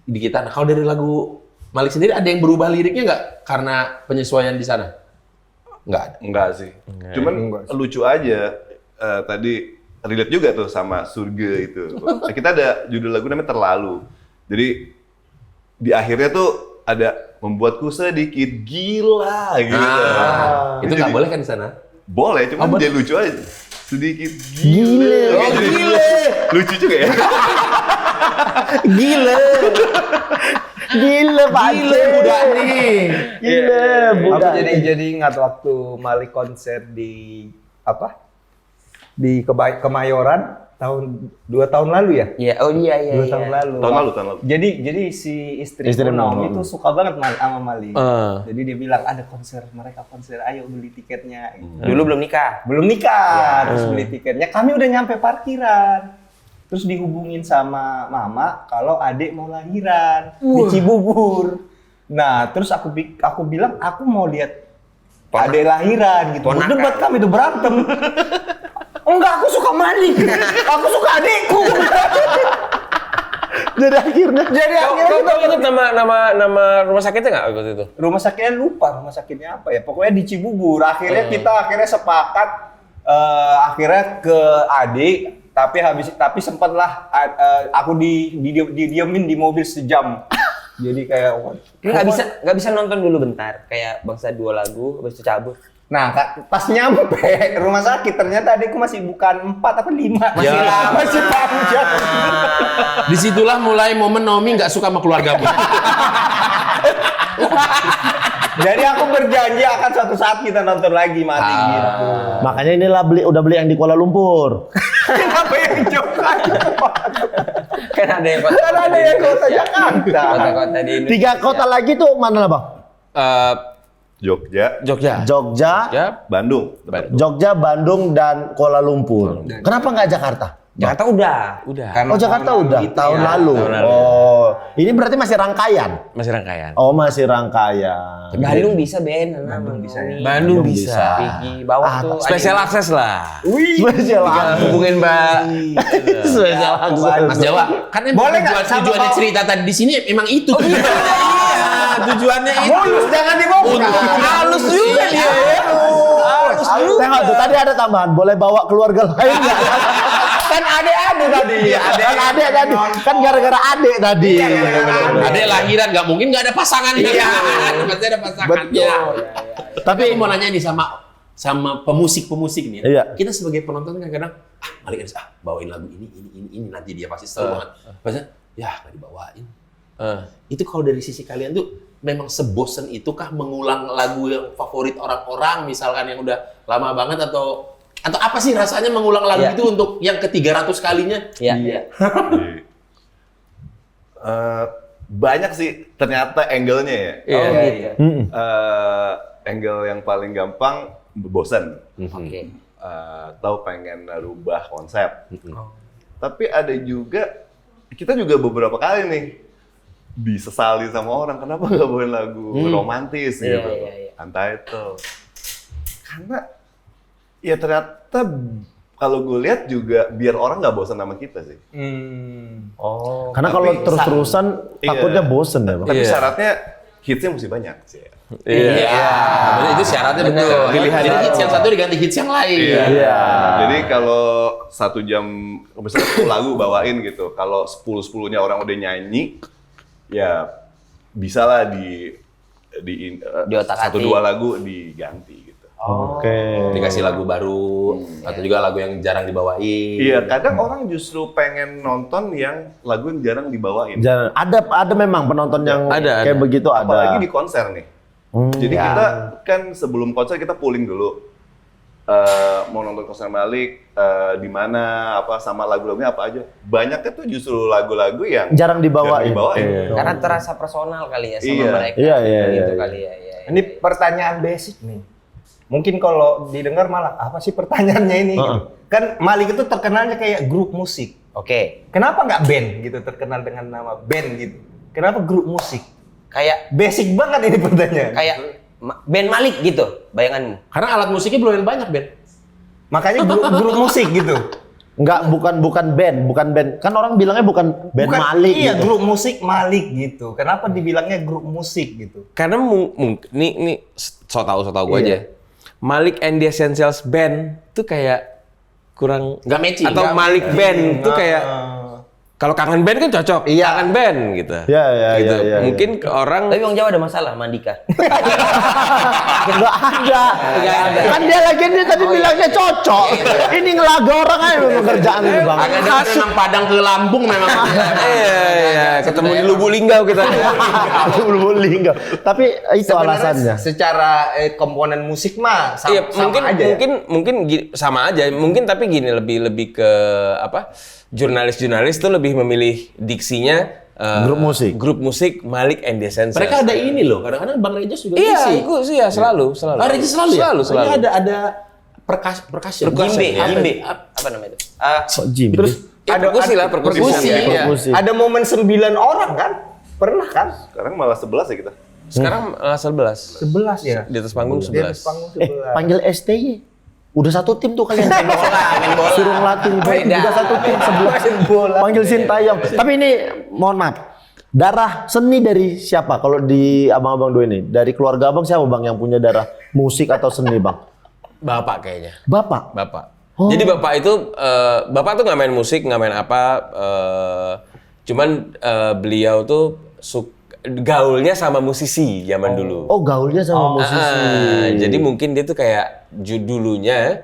di kita. Nah, kalau dari lagu Malik sendiri ada yang berubah liriknya nggak karena penyesuaian di sana? Nggak ada. Enggak sih. Cuman lucu aja. Tadi relate juga tuh sama Surga itu. Kita ada judul lagu namanya Terlalu. Jadi di akhirnya tuh ada membuatku sedikit gila gitu. Itu nggak boleh kan di sana? Boleh, cuman dia lucu aja. Sedikit gila. Oh, gila. Lucu juga ya. Gila. Gila Pak Gila Aceh. budak nih. Gila Aku budak. jadi ingat waktu Malik konser di apa? Di Kemayoran tahun 2 tahun lalu ya? Iya, oh iya. 2 tahun lalu. Tahun lalu. Jadi si istri Naomi itu suka banget sama Malik. Jadi dia bilang ada mereka konser, ayo beli tiketnya. Gitu. Dulu belum nikah. Belum nikah, terus beli tiketnya. Kami udah nyampe parkiran. Terus dihubungin sama mama kalau adik mau lahiran di Cibubur. Nah, terus aku bilang aku mau lihat adik lahiran gitu. Ponakan. Berdebat kami tuh berantem. Enggak, aku suka Malik. Aku suka adikku. Jadi akhirnya Kau tahu itu nama rumah sakitnya nggak waktu itu? Rumah sakitnya lupa, rumah sakitnya apa ya? Pokoknya di Cibubur. Akhirnya kita sepakat akhirnya ke adik, tapi sempatlah aku didiemin di mobil sejam. Jadi kayak Nggak bisa nonton dulu bentar. Kayak bangsa 2 lagu, habis itu cabut. nah, pas nyampe rumah sakit ternyata adikku masih bukan 4 apa 5. Masih panjang. Disitulah mulai momen Naomi nggak suka sama keluargamu. Jadi aku berjanji akan suatu saat kita nonton lagi Malik gitu. makanya inilah udah beli yang di Kuala Lumpur. Kenapa yang Jogja? Kan ada yang Kan ada yang kota Jakarta. Kota-kota di Indonesia. 3 kota lagi tuh mana Bang? Jogja, Jogja. Jogja, Bandung. Jogja, Bandung dan Kuala Lumpur. Kenapa nggak Jakarta? Jakarta udah. Oh Jakarta udah tahun lalu. Oh, ini berarti masih rangkaian. Masih rangkaian. Oh masih rangkaian. Bandung bisa Ben, Bandung bisa. Bandung bisa. Pergi bawah tuh. Special access lah. Spesial aku. Hubungin Mbak. Spesial aku. Mas Jawa, kan emang Boleh nggak sama tujuannya kau? cerita tadi di sini emang itu. Iya, tujuannya itu. Mulus jangan dibongkar. Halus juga dia. Halus juga. Tengok tuh tadi ada tambahan, boleh bawa keluarga lain nggak? Kan adek-adek tadi. Kan adek tadi, kan gara-gara adek tadi. Ada lahiran nggak mungkin nggak ada pasangannya. Iya. Pasti ada pasangannya. Tapi aku mau nanya nih sama pemusik-pemusik nih. Iya. Kita sebagai penonton kan kadang Malik bawain lagu ini nanti dia pasti seru banget. Maksudnya ya nggak dibawain. Itu kalau dari sisi kalian tuh memang sebosen itukah mengulang lagu yang favorit orang-orang misalkan yang udah lama banget atau apa sih rasanya mengulang lagu Iya. itu untuk yang ke-300 kalinya? Iya. Banyak sih ternyata angle-nya ya. Oh gitu. Angle yang paling gampang bosan. Oke. Tahu pengen rubah konsep. Tapi ada juga, kita juga beberapa kali nih disesali sama orang, kenapa nggak bawain lagu romantis gitu, Iya. Untitled. Karena ya ternyata kalau gue lihat juga biar orang nggak bosan sama kita sih. Oh. Karena kalau Tapi terus-terusan Iya. takutnya bosen ya Bang. Tapi Iya. syaratnya hitsnya mesti banyak sih. Iya. Itu syaratnya betul. Pilihan. Jadi hits yang satu diganti hits yang lain. Iya. Jadi kalau 1 jam, misalnya 10 lagu bawain gitu, kalau 10-10-nya orang udah nyanyi, ya bisa lah di Diotak-atik. 1-2 lagu diganti gitu. Oke. Dikasih lagu baru atau juga lagu yang jarang dibawain. Iya, kadang orang justru pengen nonton yang lagu yang jarang dibawain. Ada memang penonton yang Ada, kayak ada. begitu ada. Apalagi di konser nih. Jadi kita kan sebelum konser kita polling dulu. Mau nonton konser Malik di mana, apa sama lagu-lagunya apa aja. Banyaknya tuh justru lagu-lagu yang jarang dibawain. Iya. Karena terasa personal kali ya sama Iya. mereka. Iya. Gitu kali ya. Iya. Ini pertanyaan basic nih. Mungkin kalau didengar malah apa sih pertanyaannya ini? Gitu. Kan Malik itu terkenalnya kayak grup musik. Oke. Kenapa nggak band gitu terkenal dengan nama band gitu? Kenapa grup musik? Kayak Basic banget ini pertanyaan. band Malik gitu, bayanganmu. Karena alat musiknya belum banyak, Ben. Makanya grup musik gitu. Enggak, bukan band. Kan orang bilangnya bukan band Malik Iya, gitu. grup musik Malik gitu. Kenapa dibilangnya grup musik gitu? Karena ini so tau gue aja. Malik and the Essentials Band tuh kayak kurang Nggak matching. atau Malik Band tuh kayak kalau kangen band kan cocok. Iya. Kangen band gitu. Iya, Gitu. iya. Mungkin ke orang Tapi Bang Jawa ada masalah sama Andika. Enggak ada. Kan dia tadi bilangnya cocok. Ini ngelaga orang aja memang kerjaan ini, Bang. Agak dekat memang Padang ke Lampung memang. iya, ketemu di Lubuk Linggau kita. Belum lingga. Tapi itu alasannya. Secara komponen musik mah sama, Iya, sama mungkin aja. mungkin sama aja. Mungkin tapi gini lebih ke apa? Jurnalis tuh lebih memilih diksinya Grup musik. Malik and the Essentials. Mereka ada ini loh. Kadang-kadang Bang Regis juga Iya, ngisi. ikut sih ya selalu. Oh, Regis selalu ya? Selalu. Ini ada percussion. Gimbe. Apa namanya itu? Kok Jim? Terus perkusi lah, perkusi. Iya. Perkusi. Ada momen 9 orang kan? Pernah kan? Sekarang malah 11 ya kita. Sekarang 11. 11 ya. Di atas panggung Di atas 11. panggung 11. Panggil STY. Udah satu tim tuh kalian. Main bola. Suruh ngelatih. Beda. Udah satu tim sebelah. Panggil Sintayong. Tapi ini mohon maaf. Darah seni dari siapa? Kalau di abang-abang dua ini, dari keluarga abang siapa bang yang punya darah musik atau seni bang? Bapak kayaknya. Bapak. Jadi bapak itu, bapak tuh nggak main musik, nggak main apa. Cuman beliau tuh gaulnya sama musisi zaman dulu. Oh gaulnya sama musisi. Jadi mungkin dia tuh kayak dulunya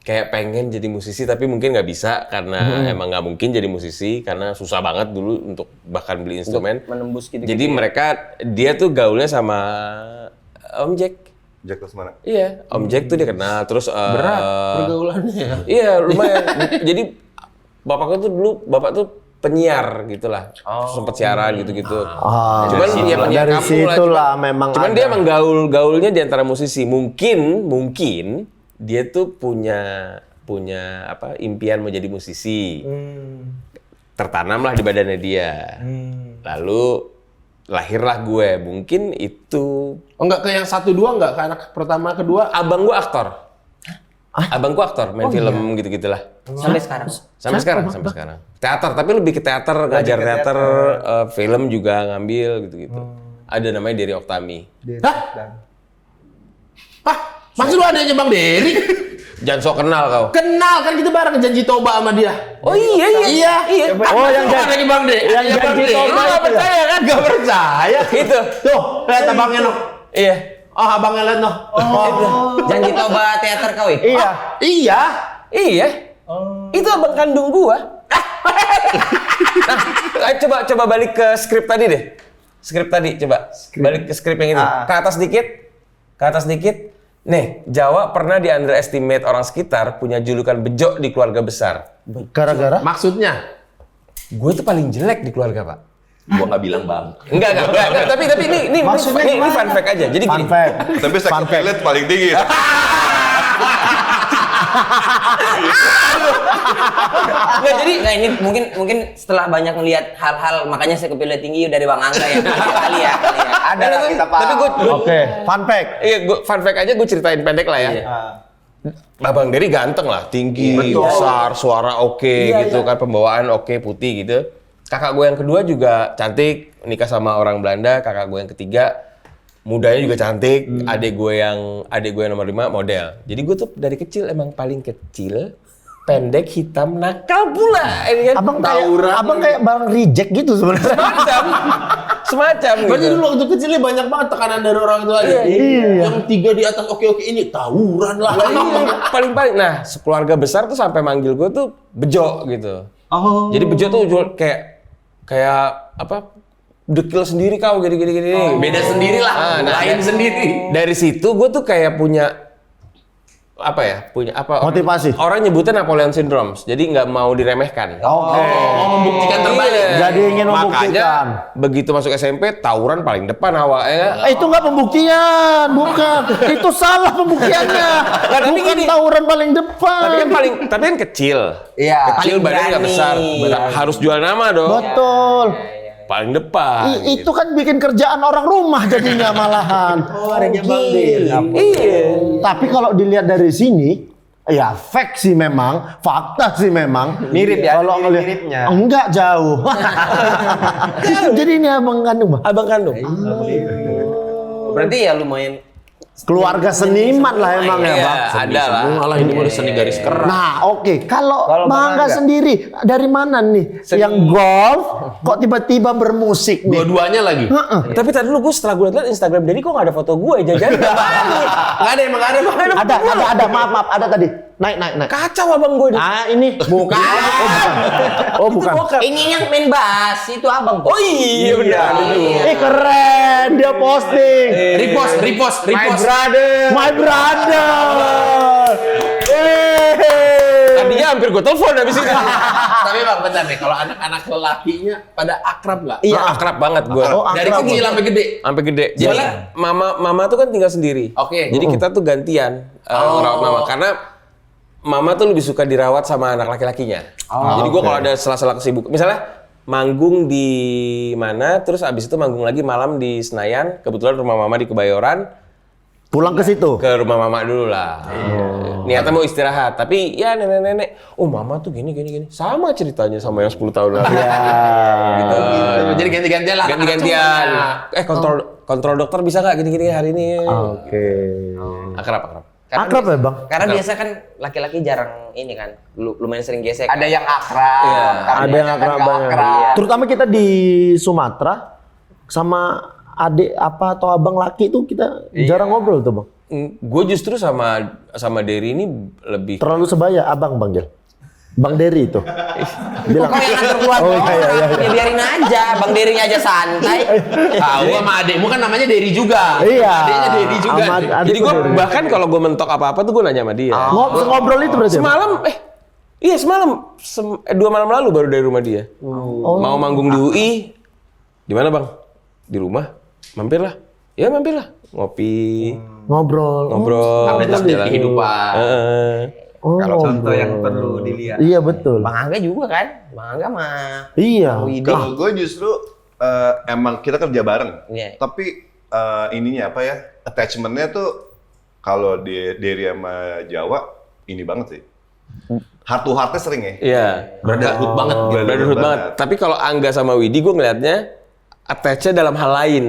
kayak pengen jadi musisi tapi mungkin nggak bisa karena emang nggak mungkin jadi musisi karena susah banget dulu untuk bahkan beli instrumen. Menembus gitu. Jadi dia tuh gaulnya sama Om Jack. Jack Lesmana. Iya, Om Jack tuh dia kenal terus Berat pergaulannya ya. Iya, lumayan. Jadi bapak tuh penyiar gitulah. Sempet siaran gitu-gitu. Cuman ya penyiar dari kampung lah. situlah memang Cuman ada. dia emang gaulnya di antara musisi. Mungkin dia tuh punya apa impian mau jadi musisi. Tertanamlah di badannya dia. Lalu lahirlah gue. Mungkin itu Oh enggak ke yang 1-2 enggak? Ke anak pertama, kedua? abang gue aktor. Abang gue aktor, main film gitu-gitulah. Sampai sekarang. Sampai sekarang. Teater, tapi lebih ke teater, ngajar teater, film juga ngambil gitu-gitu. Ada namanya Dery Oktami. Hah? Hah? Masih lu adanya Bang Dery? Jangan sok kenal kau. Kenal kan kita bareng janji toba sama dia. Oh iya. Oh yang Lagi Bang Dery. yang janji Lu toba nggak itu ya? percaya kan? Gak percaya. Itu. Tuh, lihat abangnya noh. Iya. Oh, abangnya lihat noh. Janji Toba teater kau itu. Iya. Iya. Itu abang kandung gua. Nah, coba balik ke skrip tadi deh. Skrip tadi coba. Balik ke skrip yang itu. Ke atas dikit. Nih, Jawa pernah di underestimate orang sekitar punya julukan bejo di keluarga besar. Gara-gara? Maksudnya? Gue tuh paling jelek di keluarga, Pak. Gua nggak bilang Bang. Enggak. Tapi ini fun fact aja. Jadi Fun gini. fact. Tapi sex appeal paling tinggi. Nggak, ini mungkin setelah banyak ngelihat hal-hal makanya saya kepilih tinggi dari Bang Angga ya. Kali ya. Ada lah kita paham. Tapi gue Oke, fun fact. iya, fun fact aja gue ceritain pendek lah ya. Abang Dery ganteng lah, tinggi, besar, suara oke gitu kan, pembawaan oke, putih gitu. Kakak gue yang kedua juga cantik, nikah sama orang Belanda. Kakak gue yang ketiga mudanya juga cantik. Adik gue yang nomor 5 model. Jadi gue tuh dari kecil emang paling kecil, pendek, hitam, nakal pula. Ini kan Abang kayak barang reject gitu sebenarnya. semacam Berarti gitu. dulu waktu kecilnya banyak banget tekanan dari orang tua. Iya. Yang 3 di atas oke ini tawuran lah. Paling. Nah, sekeluarga besar tuh sampai manggil gue tuh bejo gitu. Oh. Jadi bejo tuh kayak apa? Dekil sendiri kau gini. Beda sendiri lah. Lain sendiri. Dari situ gue tuh kayak punya Motivasi. Orang nyebutnya Napoleon Syndrome. Jadi nggak mau diremehkan. Oke. Mau membuktikan terbalik. Iya. Jadi ingin membuktikan. Makanya begitu masuk SMP tawuran paling depan awalnya. Itu nggak pembuktian, bukan. Itu salah pembuktiannya. tapi Bukan gini. tawuran paling depan. tapi kan kecil. Iya. Kecil Paling badannya nggak berani. besar. Harus jual nama dong. Betul. Paling depan. Itu kan bikin kerjaan orang rumah jadinya malahan. Oh, adanya Bang Dery. Iya. Tapi kalau dilihat dari sini, Ya fake sih memang, fakta sih memang. Mirip ya, Kalau ngelihat mirip-miripnya. enggak jauh. Jadi ini abang kandung, Bang. Abang kandung. Berarti ya lumayan Keluarga seniman lah emang ya, Iya, Bang. ada lah. Malah ini udah seni garis keras. Nah, oke. Kalau Kalau Bang Bangga Angga? sendiri dari mana nih? Yang golf kok tiba-tiba bermusik nih? Dua-duanya lagi. Heeh. Tapi tadi dulu gue setelah gue liat Instagram Dedi kok nggak ada foto gue jajan. Nggak ada, emang nggak ada. Ada, maaf, ada tadi. Naik. Kacau abang gue. Ah, ini bukan. Oh, bukan. Ini yang main bass itu abang. Oh iya benar. Keren, dia posting. Repost. My brother. Tadinya hampir gue telepon habis itu. Tapi Bang, bentar nih, kalau anak-anak lelakinya pada akrab nggak? Iya akrab banget gue. Oh, Dari akrab. kecil sampai gede. Sampai gede. Jadi mama tuh kan tinggal sendiri. Oke. Jadi kita tuh gantian ngerawat mama karena mama tuh lebih suka dirawat sama anak laki-lakinya. Jadi gue kalau ada sela-sela kesibukan, misalnya manggung di mana, terus abis itu manggung lagi malam di Senayan. Kebetulan rumah mama di Kebayoran. Pulang ke situ. Ke rumah mama dulu lah. Niatnya mau istirahat, tapi ya nenek-nenek, oh mama tuh gini. Sama ceritanya sama yang 10 tahun lalu. Gitu. Jadi ganti-gantian lah. Ganti-gantian. Kontrol dokter bisa nggak gini-gini hari ini? Oke. Akrab. Akrab ya, Bang? Karena biasa kan laki-laki jarang ini kan, lumayan sering gesek. Ada yang akrab. Iya. karena Ada yang biasanya kan akrab nggak banyak. akrab. Terutama kita di Sumatera sama adik apa atau abang laki tuh kita jarang ngobrol tuh, Bang. Gue justru sama Derry ini lebih Terlalu sebaya abang, Bang Jel. Bang Derry itu. Bilang. Kok yang antar keluar? Oh, iya. Ya biarin aja, Bang Derinya aja santai. Tahu sama adekmu kan namanya Derry juga. Iya. Adeknya Derry juga. Sama nih. adik jadi gua gue Derry. bahkan kalau gue mentok apa-apa tuh gue nanya sama dia. Ngobrol itu berarti. ya, Bang? Semalam 2 malam lalu baru dari rumah dia. Mau manggung di UI. Di mana bang? Di rumah. Mampirlah. Ya mampirlah. Ngopi. Ngobrol. Update kehidupan. Kalau ngobrol. contoh yang perlu dilihat. Iya betul. Bang Angga juga kan? Bang Angga mah. Iya. Kalau gue justru emang kita kerja bareng, Iya. tapi ininya apa ya, attachment-nya tuh kalau di Derry sama Jawa ini banget sih. Heart to heart-nya sering ya. Iya. Brotherhood banget. Brotherhood banget. Tapi kalau Angga sama Widi gue ngelihatnya attach-nya dalam hal lain.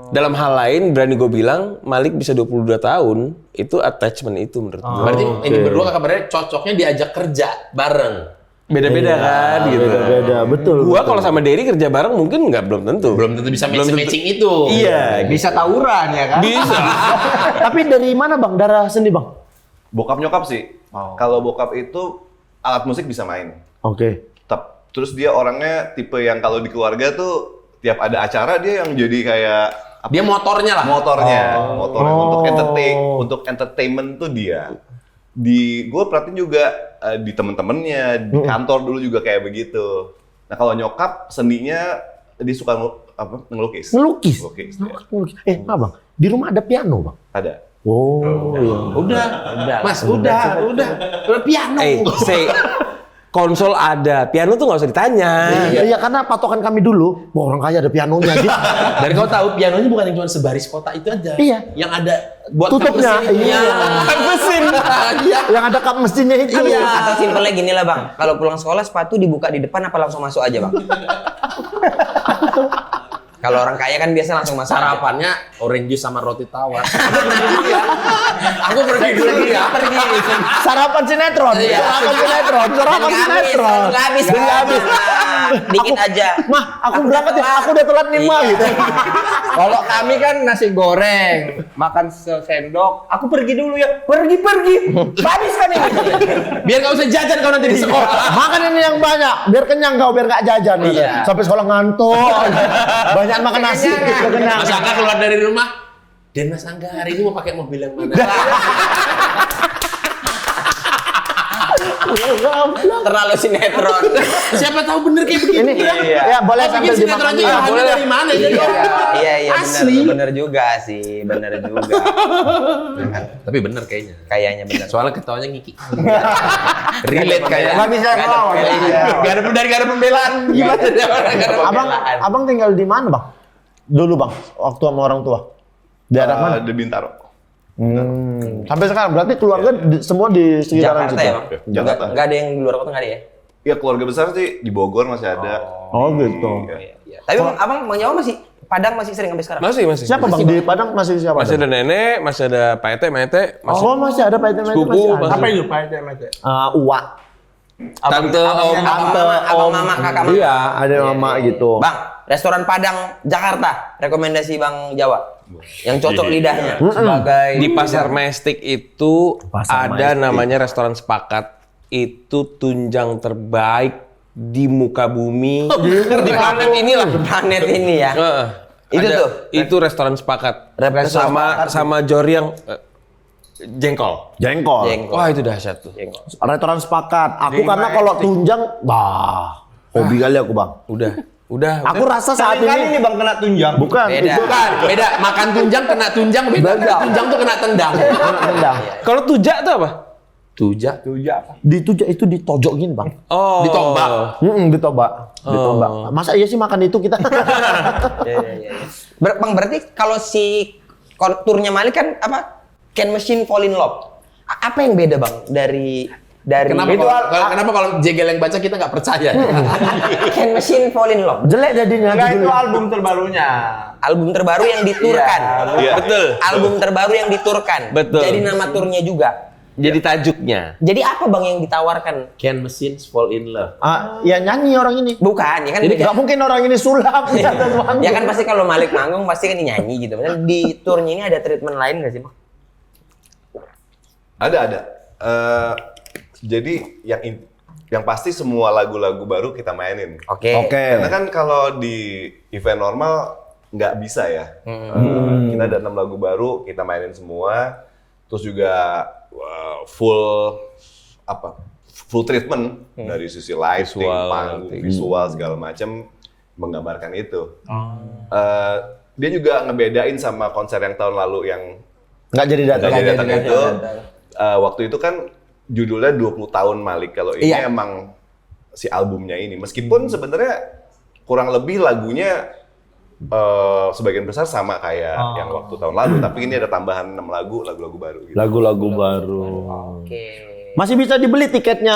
Dalam hal lain berani gue bilang Malik bisa 22 tahun itu attachment itu menurut gue. Berarti ini berdua kabarnya cocoknya diajak kerja bareng. Beda-beda kan gitu. Beda-beda, betul. Gua betul. kalau sama Derry kerja bareng mungkin belum tentu. Belum tentu bisa Belum tentu. matching itu. Iya, Bisa tawuran ya kan? bisa. Tapi dari mana, Bang? Darah seni, Bang? Bokap nyokap sih. Kalau bokap itu alat musik bisa main. Oke. Terus dia orangnya tipe yang kalau di keluarga tuh tiap ada acara dia yang jadi kayak Dia motornya lah. motornya Oh. untuk entertainment tuh dia. Di gue perhatiin juga di temen-temennya di kantor dulu juga kayak begitu. Nah kalau nyokap seninya dia suka ngelukis. Ngelukis. Ngelukis, ya. Ngelukis. Bang, di rumah ada piano, Bang? Ada. Oh, iya. Udah. Mas, udah. Udah piano. Say konsol ada, piano tuh nggak usah ditanya. Iya, karena patokan kami dulu, wah, orang kaya ada pianonya. Dan kau tahu pianonya bukan yang cuma sebaris kota itu aja. Iya. Yang ada buat Tutupnya, kap mesin. iya. Kap mesin. Iya. Yang ada kap mesinnya itu. Atau simpelnya gini lah bang, kalau pulang sekolah sepatu dibuka di depan apa langsung masuk aja bang? Kalau orang kaya kan biasa langsung masuk aja. Sarapannya orange juice sama roti tawar. Aku pergi dulu ya. Pergi. Sarapan sinetron. Iya. Sarapan sinetron. Nggak habis. Dikit aja. Mah, aku berangkat ya. Aku udah telat nih, Mah, gitu. Kalau kami kan nasi goreng, makan sendok, aku pergi dulu ya. Pergi. Habis kan ini. Biar nggak usah jajan kau nanti di sekolah. Makan ini yang banyak, biar kenyang kau, biar nggak jajan. Iya. Sampai sekolah ngantuk. Banyak makan nasi, biar kenyang. Mas Angga keluar dari rumah. Dan Mas Angga hari ini mau pakai mobil yang mana? Terlalu sinetron. Siapa tahu bener kayak begini. Ya, boleh Kau sambil pikir sinetron dimakan. aja ilhamnya dari mana? Iya Asli. bener juga sih, bener juga. Tapi bener kayaknya. Kayaknya bener. Soalnya ketawanya ngiki. Relate kayaknya. Nggak bisa ngelawan. Gak ada pembelaan. Gimana? Abang tinggal di mana, Bang? Dulu, Bang, waktu sama orang tua. Daerah mana? Di Bintaro. Sampai sekarang berarti keluarga semua di sekitaran Jakarta situ. ya bang? Jakarta. Nggak ada yang di luar kota, nggak ada ya? Ya keluarga besar sih di Bogor masih ada. Oh gitu. Iya. Tapi abang Jawa masih Padang masih sering sampai sekarang? Masih. Siapa bang di Padang masih siapa? Masih ada nenek, masih ada Pak Ete, Mete, masih Oh masih ada Pak Ete sepupu, masih ada. masih- Apa itu Pak Ete Mete? Uwa. tante, om, Abang mama, kakak mama. Iya ada mama gitu. Bang, restoran Padang Jakarta, rekomendasi Bang Jawa yang cocok lidahnya sebagai di Pasar Majestic itu Pasar ada Majestic. namanya restoran Sepakat. Itu tunjang terbaik di muka bumi, di planet inilah. planet ini ya. Heeh. Itu Ada- tuh. Itu restoran Sepakat. Restoran Sama Jori yang jengkol. Jengkol. Wah itu dahsyat tuh. Restoran Sepakat. Aku karena kalau tunjang, hobi kali aku bang. Udah. Aku rasa saat Kali ini ini Bang kena tunjang. bukan. Beda. itu- Beda, makan tunjang kena tunjang beda. Tunjang tuh kena tendang. Tendang. Kalau tujak tuh apa? Tujak. Tunjang apa? Di tujak itu ditojok gini bang. Oh. Ditombak. Ditombak. Masa iya sih makan itu kita? Iya. Bang berarti kalau si turnya Malik kan apa? Can machine fall in love. Apa yang beda Bang dari Kenapa kalau Jegel yang baca kita nggak percaya? Can machine fall in love? Jelek jadinya. Enggak, itu judulnya. album terbarunya. Album terbaru yang diturkan. Iya. Betul. Album terbaru yang diturkan. Betul. Jadi nama turnya juga. Jadi tajuknya. Jadi apa Bang yang ditawarkan? Can machines fall in love? Ya nyanyi orang ini. Bukan, ya kan Jadi beda. nggak mungkin orang ini sulap. Ya kan pasti kalau Malik manggung pasti kan nyanyi gitu. Maksudnya di turnya ini ada treatment lain nggak sih Bang? Ada. Jadi yang pasti semua lagu-lagu baru kita mainin. Oke. Karena kan kalau di event normal nggak bisa ya. Kita ada 6 lagu baru, kita mainin semua. Terus juga full treatment dari sisi lighting, Visual, panggung, lighting. visual segala macam menggambarkan itu. Dia juga ngebedain sama konser yang tahun lalu yang Nggak jadi datang. nggak jadi datang itu. Waktu itu kan judulnya 20 tahun Malik. Kalau ini Iya. emang si albumnya ini. Meskipun sebenarnya kurang lebih lagunya sebagian besar sama kayak yang waktu tahun lalu, tapi ini ada tambahan 6 lagu-lagu baru gitu. Lagu-lagu baru. Oke. Masih bisa dibeli tiketnya.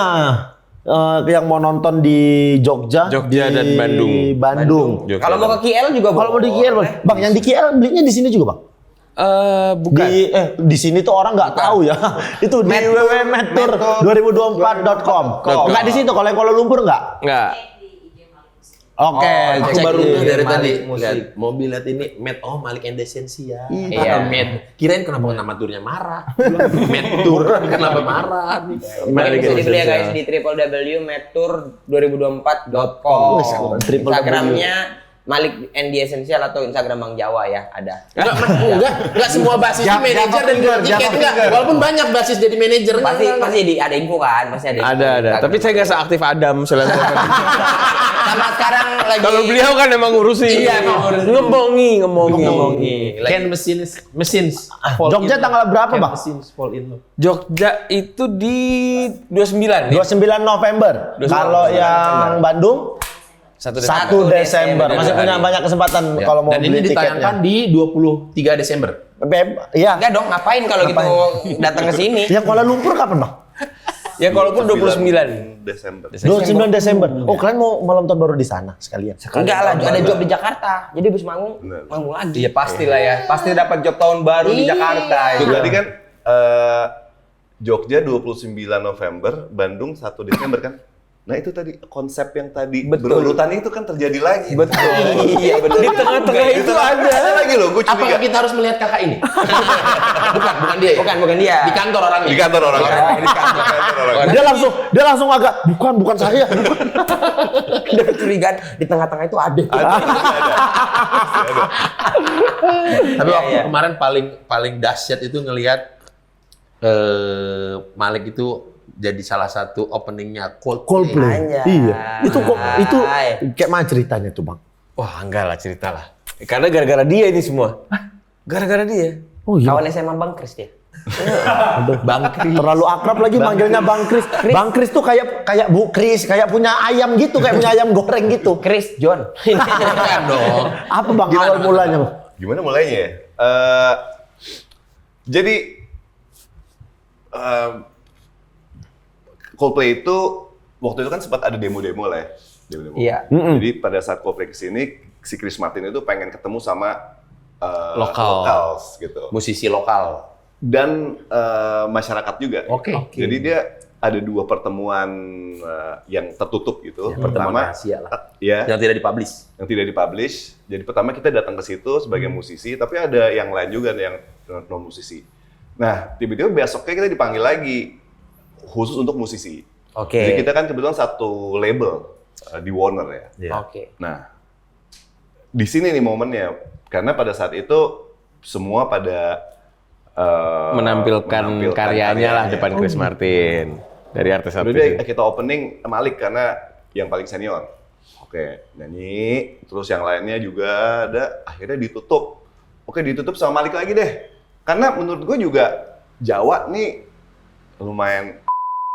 Yang mau nonton di Jogja Dan Bandung. Bandung. Jogja. Kalau mau ke KL juga Kalau mau di KL, Bang, yang di KL belinya di sini juga, Bang. Bukan. Di sini tuh orang nggak tahu ya. Itu di www.medtour2024.com. Nggak di situ. Kalau yang Kuala Lumpur nggak? Enggak. Oke, Aku cek baru di- dari Malik tadi musik. lihat mobil lihat ini Malik and Essentia. Iya. Kirain kenapa nama turnya marah. Med Tour kenapa marah nih? Bisa dibeli ya guys di www.medtour2024.com. Instagramnya Malik and the Essential atau Instagram Bang Jawa ya ada. Enggak semua basis manajer dan jual tiket enggak. Walaupun banyak basis jadi manajer Pasti ada info kan, pasti ada. info. Ada. Tapi saya nggak seaktif Adam selain Sama sekarang lagi. Kalau beliau kan emang ngurusin. Iya, emang ngurusin. Ngemongi. Can machines fall Jogja in tanggal love. berapa, Can Bang? machines fall in love. Jogja itu di 29 ya? 29 November. Kalau yang Bandung 1 1 Desember. Masih punya banyak kesempatan Ya. kalau mau Dan ini beli ditayangkan tiketnya. di 23 Desember. Iya. Enggak dong, ngapain kalau gitu datang ke sini? Yang Kuala Lumpur kapan, Bang? Ya kalaupun 29. Desember. 29 Desember. Oh, kalian mau malam tahun baru di sana sekalian. Enggak lah, ada job di Jakarta. Jadi habis manggung lagi. Iya pastilah ya. Pasti dapat job tahun baru di Jakarta. Itu ya. tadi kan Jogja 29 November, Bandung 1 Desember kan. Nah itu tadi konsep yang tadi berurutan itu kan terjadi lagi. Betul. Iya benar. Di tengah-tengah itu ada. lagi loh, gue Apakah curiga. kita harus melihat kakak ini? bukan dia. Ya? Bukan dia. Di kantor orangnya. Di kantor orang. Dia langsung agak bukan saya. Ada kecurigaan di tengah-tengah itu ada. Tapi waktu Iya. kemarin paling dahsyat itu ngelihat Malik itu jadi salah satu openingnya Coldplay. Coldplay. Anjay. Iya. Itu kayak mana ceritanya tuh, Bang? Wah, enggak lah cerita lah. Karena gara-gara dia ini semua. Gara-gara dia. Oh iya. Kawan SMA Bang Kris dia. Bang Kris. Terlalu akrab lagi manggilnya Bang Kris. Bang Kris tuh kayak Bu Kris, kayak punya ayam gitu, kayak punya ayam goreng gitu. Chris John. Bukan dong. Apa Bang awal mulanya, Bang? Gimana mulainya ya? Jadi Coldplay itu waktu itu kan sempat ada demo-demo lah ya. Demo-demo. Iya. Jadi pada saat Coldplay kesini, si Chris Martin itu pengen ketemu sama locals gitu. Musisi lokal. Dan masyarakat juga. Oke. Jadi dia ada 2 pertemuan yang tertutup gitu. Pertemuan Pertama, rahasia lah. ya, Yang tidak dipublish. yang tidak dipublish. Jadi pertama kita datang ke situ sebagai musisi, tapi ada yang lain juga yang non musisi. Nah, tiba-tiba besoknya kita dipanggil lagi khusus untuk musisi. Oke. Jadi kita kan kebetulan satu label di Warner ya. Iya. Oke. Nah, di sini nih momennya, karena pada saat itu semua pada Menampilkan karyanya lah depan Chris Martin dari artis-artis. Udah kita opening Malik karena yang paling senior. Oke, nyanyi, terus yang lainnya juga ada, akhirnya ditutup. Oke, ditutup sama Malik lagi deh. Karena menurut gue juga Jawa nih lumayan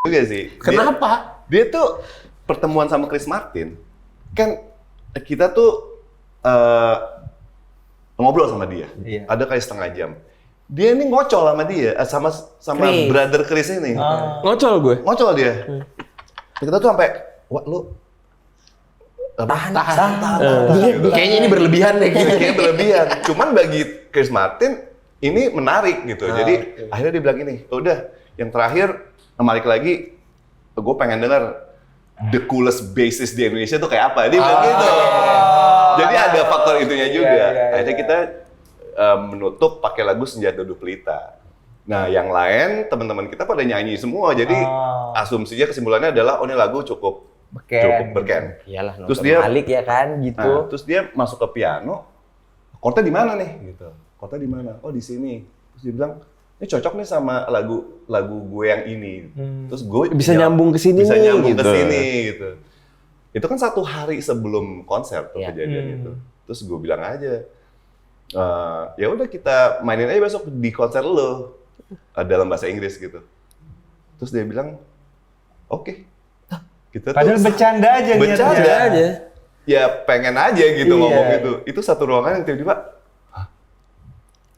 juga sih. Kenapa? Dia tuh pertemuan sama Chris Martin, kan kita tuh ngobrol sama dia. Iya. Ada kayak setengah jam. Dia ini ngocol sama dia, sama Chris. brother Chris ini. Ngocol gue. Ngocol dia. Kita tuh sampai, wah lu Tahan. Kayaknya ini berlebihan deh. kayaknya berlebihan. Cuman bagi Chris Martin ini menarik gitu. Jadi akhirnya dia bilang gini, udah yang terakhir balik lagi, gue pengen denger the coolest bassist di Indonesia tuh kayak apa. Dia bilang gitu. Jadi ada faktor itunya juga. Akhirnya kita menutup pakai lagu Senja Duduk Pelita. Nah, yang lain teman-teman kita pada nyanyi semua. Jadi asumsinya kesimpulannya adalah ini lagu cukup beken. Iyalah, Terus nonton dia Malik ya kan gitu. Nah, terus dia masuk ke piano. Chordnya di mana nih? Gitu. Chordnya di mana? Oh, di sini. Terus dia bilang, ini cocok nih sama lagu gue yang ini. Terus gue Bisa nyambung ke sini bisa nih, nyambung gitu. ke sini gitu. Itu kan 1 hari sebelum konser tuh Iya. kejadian itu. Terus gue bilang aja, ya udah kita mainin aja besok di konser lo dalam bahasa Inggris gitu. Terus dia bilang, oke. Kita tuh Padahal bercanda aja bercanda niatnya. aja. Ya pengen aja gitu Iya. ngomong gitu. Itu satu ruangan yang tiba-tiba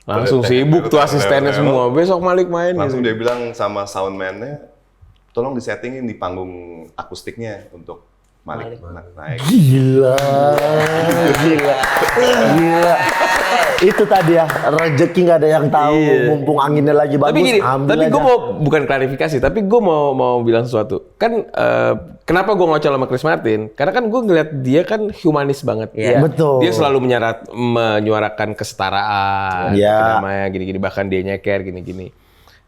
Langsung sibuk tuh asistennya semua. Besok Malik main. langsung gitu. dia bilang sama soundman-nya, tolong disettingin di panggung akustiknya untuk Malik naik. Gila. Itu tadi ya, rezeki nggak ada yang tahu. Mumpung anginnya lagi bagus, Tapi gini, ambil tapi gue aja. mau bukan klarifikasi, tapi gue mau bilang sesuatu. Kan kenapa gue ngocol sama Chris Martin? Karena kan gue ngeliat dia kan humanis banget. Iya. Betul. Dia selalu menyuarakan kesetaraan, Iya. kedamaian, gini-gini, bahkan dia nyeker gini-gini.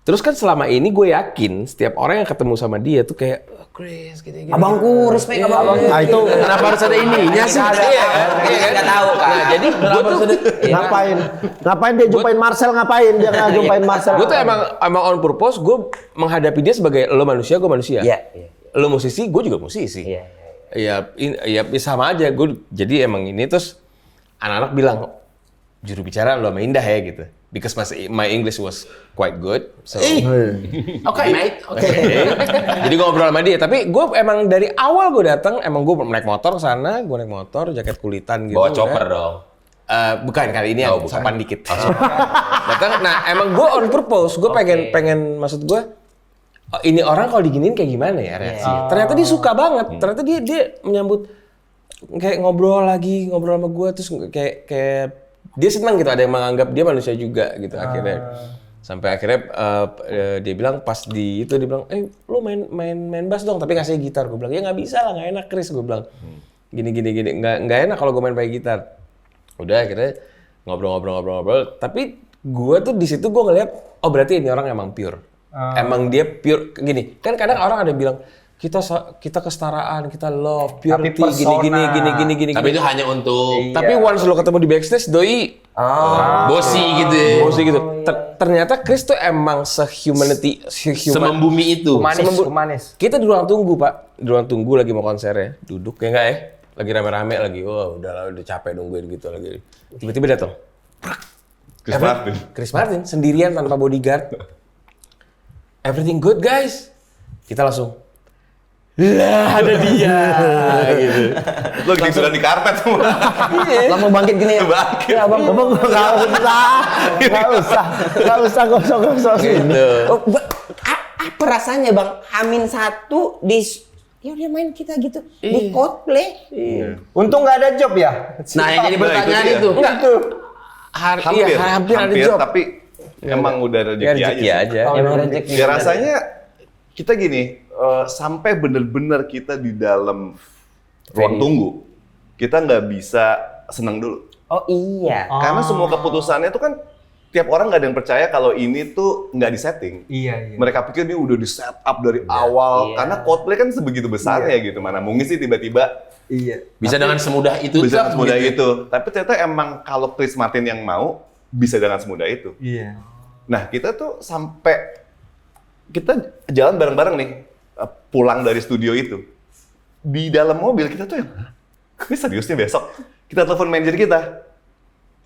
Terus kan selama ini gue yakin setiap orang yang ketemu sama dia tuh kayak, oh, Chris, gini-gini. Abangku, respect abangku. Nah, itu Kenapa harus ada ininya sih? Iya kan? Nggak tahu kan. Nah, jadi gue tuh ngapain dia jumpain Marcel, ngapain dia nggak jumpain Marcel? gue tuh emang on purpose, gue menghadapi dia sebagai lo manusia, gue manusia. Iya, iya. Lo musisi, gue juga musisi. Iya. Ya sama aja. Gue jadi emang ini terus anak-anak bilang juru bicara lo sama Indah ya gitu. Because my English was quite good. So Oke, mate. Oke. jadi gue ngobrol sama dia. Tapi gue emang dari awal gue datang, emang gue naik motor ke sana, gue naik motor, jaket kulitan gitu. Bawa udah. chopper dong. Bukan kali ini Oh, yang bukan. sopan dikit. Datang, nah emang gue on purpose, gue pengen maksud gue ini orang kalau diginiin kayak gimana ya reaksinya. Ternyata dia suka banget. Ternyata dia menyambut kayak ngobrol sama gue terus kayak dia senang gitu, ada yang menganggap dia manusia juga gitu akhirnya. Sampai akhirnya dia bilang pas di itu dia bilang, lu main bass dong tapi ngasih gitar. Gue bilang ya nggak bisa lah, nggak enak Chris. Gue bilang gini nggak enak kalau gue main pakai gitar. Udah akhirnya ngobrol. Tapi gue tuh di situ gue ngeliat, oh berarti ini orang emang pure. Emang dia pure gini. Kan kadang orang ada bilang kita kesetaraan, kita love, purity, Tapi persona. gini. Tapi itu hanya untuk Tapi once lo ketemu di backstage, doi bosi gitu ya. bosi gitu. Ternyata Chris tuh emang Semembumi itu. Humanis. Kita di ruang tunggu, Pak. Di ruang tunggu lagi mau konser ya. Duduk ya enggak ya? Lagi rame-rame lagi. Wah, udah capek nungguin gitu lagi. Tiba-tiba datang. Chris Martin sendirian tanpa bodyguard. Everything good, guys. Kita langsung lah ada dia gitu. Lo tiduran di karpet semua. Lama bangkit gini ya. Ya abang. Abang nggak usah gosok-gosok sini. Gitu. Oh, apa rasanya bang? Hamin 1 di ya udah main kita gitu di Coldplay. Untung nggak ada job ya. Nah, yang jadi pertanyaan itu dia. itu. Enggak. Hampir ada job. tapi emang udah rezeki aja. Emang rezeki. Ya rasanya kita gini, sampai bener-bener kita di dalam ruang tunggu, kita nggak bisa senang dulu. Oh iya. Karena semua keputusannya itu kan tiap orang nggak ada yang percaya kalau ini tuh nggak disetting. Iya. Mereka pikir ini udah di set up dari awal, Iya. karena Coldplay kan sebegitu besarnya gitu. Mana mungkin sih tiba-tiba Iya. Bisa dengan semudah itu. bisa Cak, semudah gitu. itu. Tapi ternyata emang kalau Chris Martin yang mau, bisa dengan semudah itu. Iya. Nah, kita tuh sampai kita jalan bareng-bareng nih, pulang dari studio itu. Di dalam mobil kita tuh yang, ini seriusnya besok? Kita telepon manajer kita.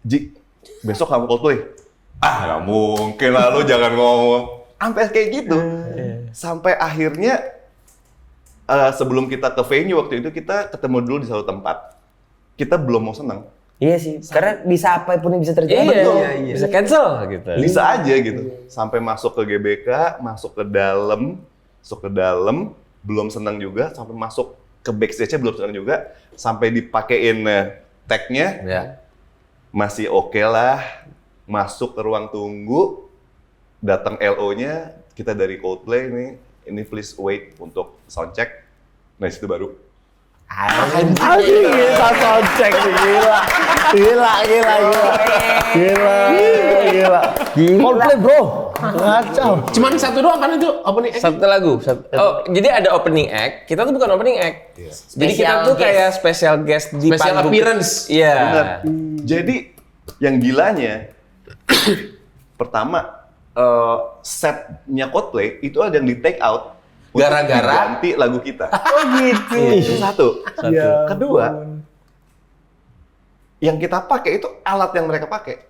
Ji, besok kamu Coldplay? Ah, nggak mungkin lah, lu jangan ngomong. Sampai kayak gitu. Sampai akhirnya, sebelum kita ke venue waktu itu, kita ketemu dulu di satu tempat. Kita belum mau senang. Iya sih. Karena bisa apapun yang bisa terjadi. Iya. Bisa cancel gitu. Bisa aja gitu. Sampai masuk ke GBK, masuk ke dalam, belum senang juga. Sampai masuk ke backstage-nya belum senang juga. Sampai dipakein tag-nya, Ya. masih oke lah. Masuk ke ruang tunggu, datang LO-nya, kita dari Coldplay nih, ini please wait untuk soundcheck. Nah, itu baru. Anjing kita soundcheck nih, gila. Coldplay bro, ngacau. Cuman satu doang kan itu opening act? Satu lagu. Oh, jadi ada opening act. Kita tuh bukan opening act. Jadi kita Special tuh guest. kayak special guest di Special panggung. appearance. Iya. Bener. Jadi yang gilanya, pertama setnya Coldplay itu ada yang di take out untuk Gara-gara? diganti lagu kita. Oh gitu. Itu satu. Ya Kedua, yang kita pakai itu alat yang mereka pakai.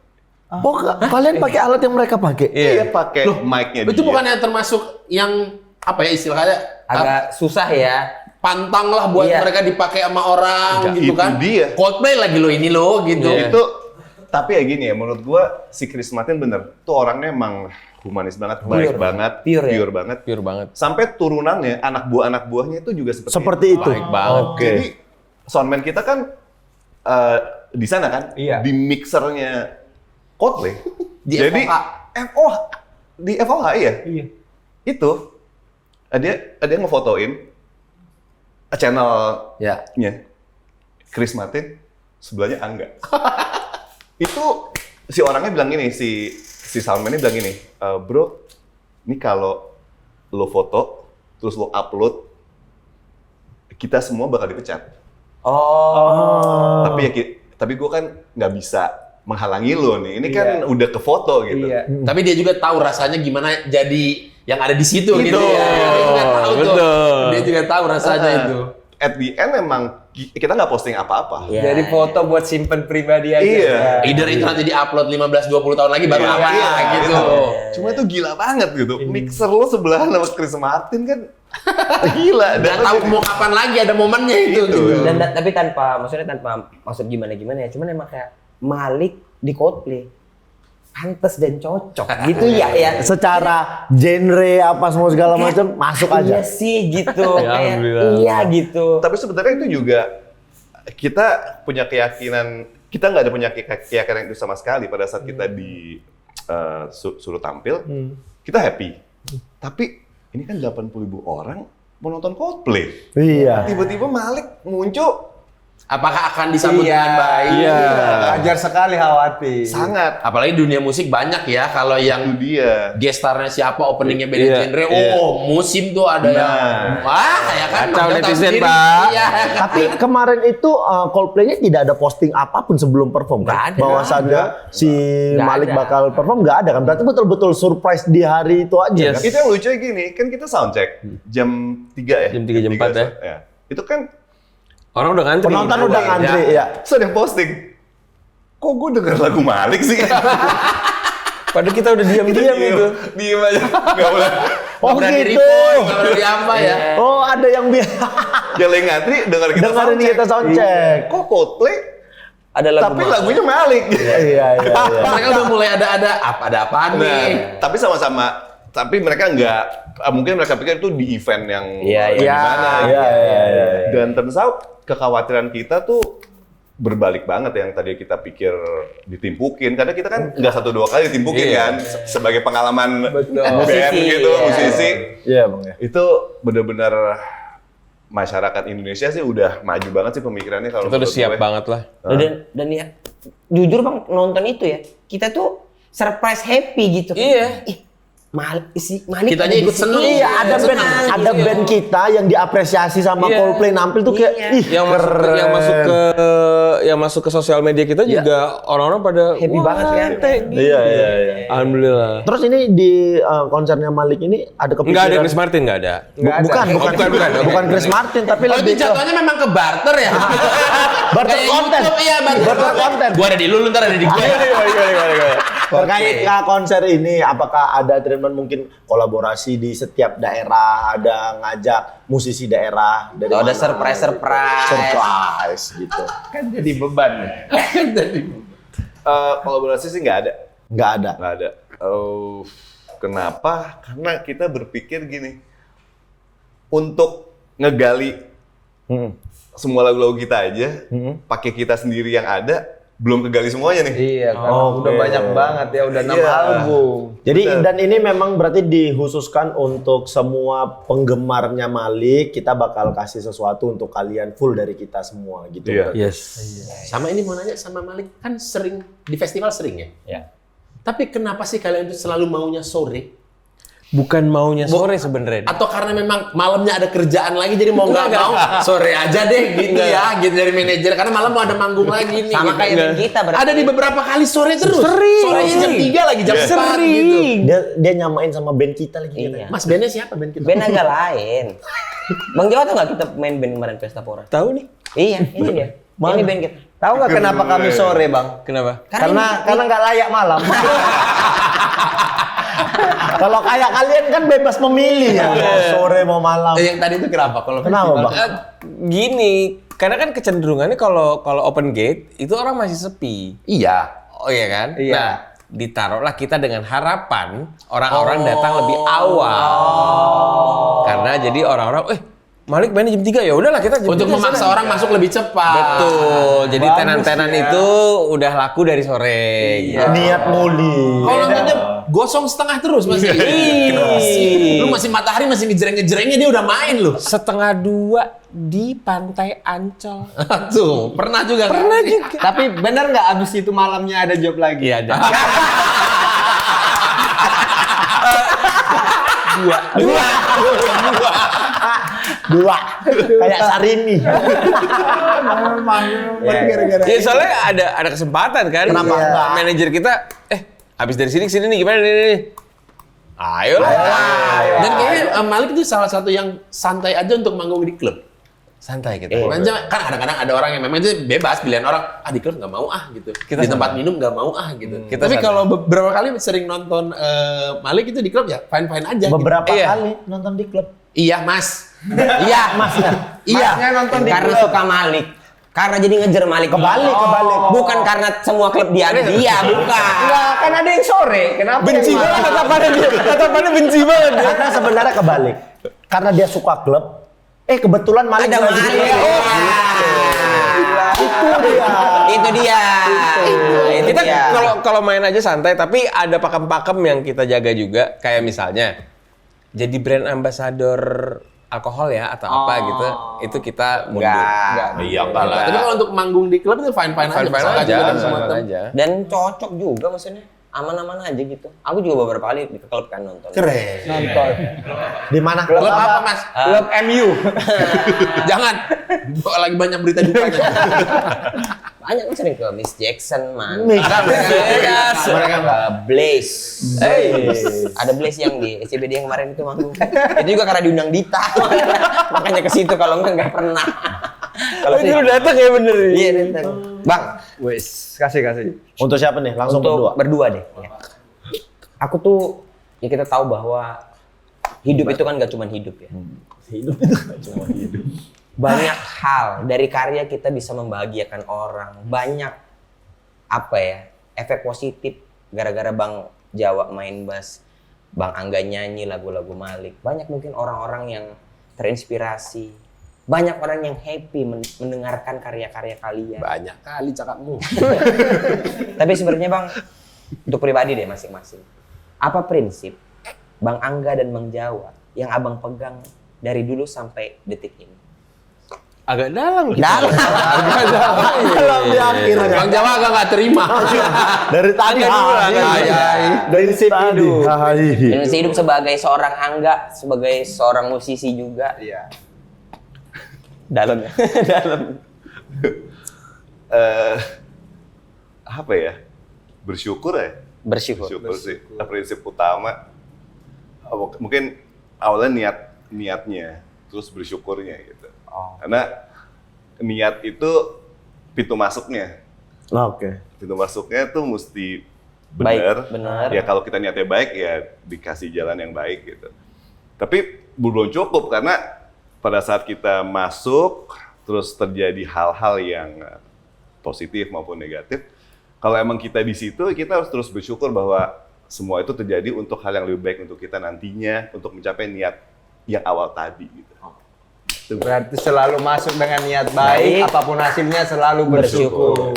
Oh, kalian pakai alat yang mereka pakai? Dia pakai mic-nya Itu dia. bukannya termasuk yang apa ya istilahnya? Agak susah ya. Pantang lah buat Iya. mereka dipakai sama orang Enggak, gitu itu kan. dia. Coldplay lagi lo ini lo gitu. Itu, tapi ya gini ya, menurut gua si Chris Martin bener. Tuh orangnya emang humanis banget, baik banget, Pure ya? banget. Pure banget. Sampai turunannya, anak buahnya itu juga Seperti itu. Baik banget. Oke. Jadi soundman kita kan di sana kan, Iya. di mixernya Coldplay. Di Jadi FOH. di FOH ya. Iya. Itu dia ngefotoin channelnya Ya. Chris Martin, sebelahnya Angga. Itu si orangnya bilang gini, si soundman-nya bilang gini, bro, ini kalau lo foto terus lo upload, kita semua bakal dipecat. Oh. Tapi gue kan nggak bisa menghalangi lo nih. Ini kan udah ke foto gitu. Iya. Tapi dia juga tahu rasanya gimana jadi yang ada di situ gitu ya. Dia juga tahu tuh. Betul. Dia juga tahu rasanya itu. At the end emang kita nggak posting apa-apa. Iya. Jadi foto buat simpen pribadi aja. Iya. Either itu nanti di-upload 15-20 tahun lagi baru Iya, apa iya, gitu. Cuma itu gila banget gitu. Mixer lo sebelah sama Chris Martin kan gila. Dan tahu mau kapan lagi ada momennya itu. Itu. Gitu. Dan tapi maksudnya tanpa maksud gimana ya. Cuman emang kayak Malik di Coldplay pantes dan cocok gitu ya. Secara genre apa semua segala macam masuk aja. Iya sih gitu. Ya, Kayak, alhamdulillah. iya gitu. Tapi sebenarnya itu juga kita punya keyakinan, kita nggak ada punya keyakinan itu sama sekali pada saat kita suruh tampil, kita happy. Tapi ini kan 80.000 orang mau nonton Coldplay. Iya. Tiba-tiba Malik muncul, Apakah akan disambut Iya. dengan baik? Iya. Wajar sekali khawatir. sangat. Apalagi dunia musik banyak ya kalau Itu yang dia. gestarnya siapa, openingnya beda Iya, genre. iya. Oh, musim tuh ada yang wah, ya kan. Kacau Udah tahu netizen, sendiri. Pak. Iya. Tapi kemarin itu Coldplay-nya tidak ada posting apapun sebelum perform kan? Nggak ada. Bahwasannya si Nggak Malik ada. bakal perform nggak ada kan? Berarti betul-betul surprise di hari itu aja Yes. kan? Itu yang lucu gini, kan kita soundcheck jam 3 ya? Jam 3, jam 4 ya. Itu kan Orang udah ngantri. Penonton udah ngantri ya. terus ada yang posting, kok gue denger lagu Malik sih? Padahal kita udah diam-diam itu. Diem aja, nggak boleh. Oh berani gitu. repost, nggak berani apa ya. Oh ada yang bilang Yang lagi ngantri dengar kita dengerin soundcheck. kita soundcheck. Kok Coldplay? Ada lagu Tapi Malik. lagunya Malik. Iya. Mereka udah mulai ada apaan Nah, nih. tapi sama-sama. Tapi mereka nggak, mungkin mereka pikir itu di event yang Iya, iya. gimana. Iya. Dan turns out kekhawatiran kita tuh berbalik banget yang tadi kita pikir ditimpukin. Karena kita kan nggak 1-2 kali ditimpukin kan. Sebagai pengalaman band Musisi, gitu, iya. musisi. Iya bang ya. Itu benar-benar masyarakat Indonesia sih udah maju banget sih pemikirannya kalau Kita udah menurut siap gue. banget lah. Dan ya jujur Bang nonton itu ya, kita tuh surprise happy gitu. Iya. Ih, Malik Kitanya ada di ikut situ. seneng. Iya, ada Senang. band, ada band kita yang diapresiasi sama Iya. Coldplay nampil tuh kayak, Iya. ih, yang masuk ke sosial media kita juga orang-orang pada Happy "Wah, banget kan?" teh, gitu. Iya. Alhamdulillah. Terus ini di konsernya Malik ini ada kepikiran? Enggak ada Chris Martin, enggak ada. Bukan Chris Martin, tapi Oh itu lebih ke jatuhnya memang ke barter ya? barter Kayak konten. YouTube, iya barter konten. Gua ada di lu, ntar ada di gua. Terkait konser ini, apakah ada treatment mungkin kolaborasi di setiap daerah, ada ngajak musisi daerah dari Atau ada mana? surprise. gitu. Kan jadi beban. Kolaborasi sih nggak ada. Nggak ada. Nggak ada. Kenapa? Karena kita berpikir gini, untuk ngegali semua lagu-lagu kita aja, pakai kita sendiri yang ada, belum kegali semuanya nih. Iya, kan udah banyak banget ya, udah 6 Iya. album. Jadi Bener. dan ini memang berarti dikhususkan untuk semua penggemarnya Malik, kita bakal kasih sesuatu untuk kalian full dari kita semua gitu. Iya. Yes. Sama ini mau nanya sama Malik, kan sering di festival sering ya? Ya. Tapi kenapa sih kalian tuh selalu maunya sore? Bukan maunya sore sebenarnya. Atau karena memang malamnya ada kerjaan lagi jadi mau nggak mau sore aja deh gitu ya, gitu dari manajer karena malam mau ada manggung lagi nih. Sama gitu. kayak band kita berarti. Ada di beberapa kali sore terus. Sorenya jam 3 lagi jam 4 gitu. Dia nyamain sama band kita lagi katanya. Iya. Mas bandnya siapa band kita? Band agak lain. Bang Jawa tuh nggak kita main band kemarin Pesta Pora? Tahu nih. Iya, ini dia. Ini band kita. Tahu nggak kenapa kami sore, Bang? Kenapa? Karena nggak layak malam. Kalau kayak kalian kan bebas memilih ya, mau sore mau malam. Yang tadi itu kenapa? Kalau Kenapa, festival- Bang? Gini, karena kan kecenderungannya kalau open gate itu orang masih sepi. Iya. Oh iya kan? Iya. Nah, ditaruhlah kita dengan harapan orang-orang datang lebih awal. Karena jadi orang-orang, Malik mainnya jam 3 ya udahlah kita jam Untuk 3 memaksa sana. orang masuk lebih cepat. Betul. Jadi Bagus tenan-tenan ya. itu udah laku dari sore. Gitu. Niat muli. Kalau nontonnya gosong setengah terus masih. Kenapa sih? Lu masih matahari masih ngejreng-ngejrengnya dia udah main lu. 1:30 di Pantai Ancol. Tuh, pernah juga kan? Pernah juga. Tapi bener nggak abis itu malamnya ada job lagi? Iya ada. Dua. Kayak Sarini. Ya soalnya ada kesempatan kan. Kenapa enggak? Manajer kita, habis dari sini ke sini nih gimana nih? Ayo lah. Dan kayaknya Malik itu salah satu yang santai aja untuk manggung di klub. Santai kita. Kan kadang-kadang ada orang yang memang itu bebas pilihan orang, di klub nggak mau gitu. Kita di tempat santai. minum nggak mau gitu. Kita Tapi santai. kalau beberapa kali sering nonton Malik itu di klub ya fine-fine aja. Beberapa gitu. Iya. kali nonton di klub. Iya mas. Iya Masnya. Iya. Masnya nonton di Karena klub. suka Malik. Karena jadi ngejar Malik. Kebalik. Bukan karena semua klub dia ada dia, bukan. Enggak, kan ada yang sore. Kenapa? Benci yang banget malam? tatapannya dia. Tatapannya benci banget dia. Karena sebenarnya kebalik. Karena dia suka klub. Kebetulan Malik Ada lagi di Malik. klub. Itu dia. Itu dia. Itu Kita dia. kalau main aja santai, tapi ada pakem-pakem yang kita jaga juga. Kayak misalnya, jadi brand ambassador alkohol ya atau apa gitu, itu kita mundur. Enggak. Iya enggak lah. Tapi kalau untuk manggung di klub itu fine-fine aja. Fine-fine Bisa aja, dengan semua fine-fine teman. aja. Dan cocok juga maksudnya. Aman-aman aja gitu. Aku juga beberapa kali di klub kan nonton. Keren. Nonton. Di mana? Klub apa mas? Klub MU. Jangan. Lagi banyak berita dukanya. Banyak kan sering ke Miss Jackson, man. Miss Jackson. Mereka nggak Blaze. Ada Blaze yang di SCBD yang kemarin itu manggung. Itu juga karena diundang Dita. Makanya ke situ kalau nggak pernah. Kalau Itu lu datang ya bener. Iya, datang. Bang, Wes, kasih. Untuk siapa nih? Langsung untuk berdua. berdua deh. Ya. Aku tuh ya kita tahu bahwa Hidup itu kan gak cuma hidup ya. Hidup itu nggak cuma hidup. Banyak hal dari karya kita bisa membahagiakan orang. Banyak apa ya, efek positif gara-gara Bang Jawa main bass, Bang Angga nyanyi lagu-lagu Malik. Banyak mungkin orang-orang yang terinspirasi. Banyak orang yang happy mendengarkan karya-karya kalian. Banyak kali cakapmu. Tapi sebenarnya Bang, untuk pribadi deh masing-masing. Apa prinsip Bang Angga dan Bang Jawa yang Abang pegang dari dulu sampai detik ini? Agak dalam gitu. Dalam di akhirnya. Bang Jawa agak nggak terima. Dari tadi Prinsip hidup. Prinsip hidup sebagai seorang Angga, sebagai seorang musisi juga. Iya. Dalam ya. Dalam. Apa ya? Bersyukur ya. Bersyukur. Bersyukur sih. Prinsip utama. Mungkin awalnya niatnya, terus bersyukurnya gitu. Karena niat itu pintu masuknya. Oke. Pintu masuknya tuh mesti Baik, benar. benar. Ya kalau kita niatnya baik ya dikasih jalan yang baik gitu. Tapi belum cukup karena pada saat kita masuk terus terjadi hal-hal yang positif maupun negatif, kalau emang kita di situ kita harus terus bersyukur bahwa semua itu terjadi untuk hal yang lebih baik untuk kita nantinya untuk mencapai niat yang awal tadi gitu. Berarti selalu masuk dengan niat baik, apapun hasilnya selalu bersyukur.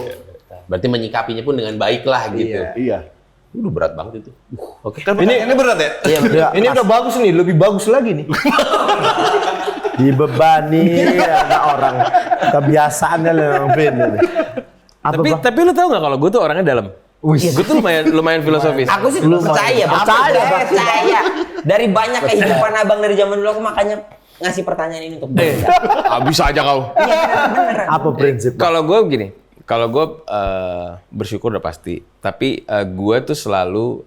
Berarti menyikapinya pun dengan baik lah gitu. Iya. Udah berat banget itu. Oke. Ini berat ya? Iya, ini udah bagus nih, lebih bagus lagi nih. Dibebani anak orang. Kebiasaannya memang beda. Tapi lu tau nggak kalau gue tuh orangnya dalam. Gue tuh lumayan filosofis. Aku sih percaya. Dari banyak kehidupan Abang dari zaman dulu, aku makanya ngasih pertanyaan ini untuk Bang. Bisa aja kau. Iya bener. Apa prinsip? Kalau gue gini, kalau gue bersyukur udah pasti. Tapi gue tuh selalu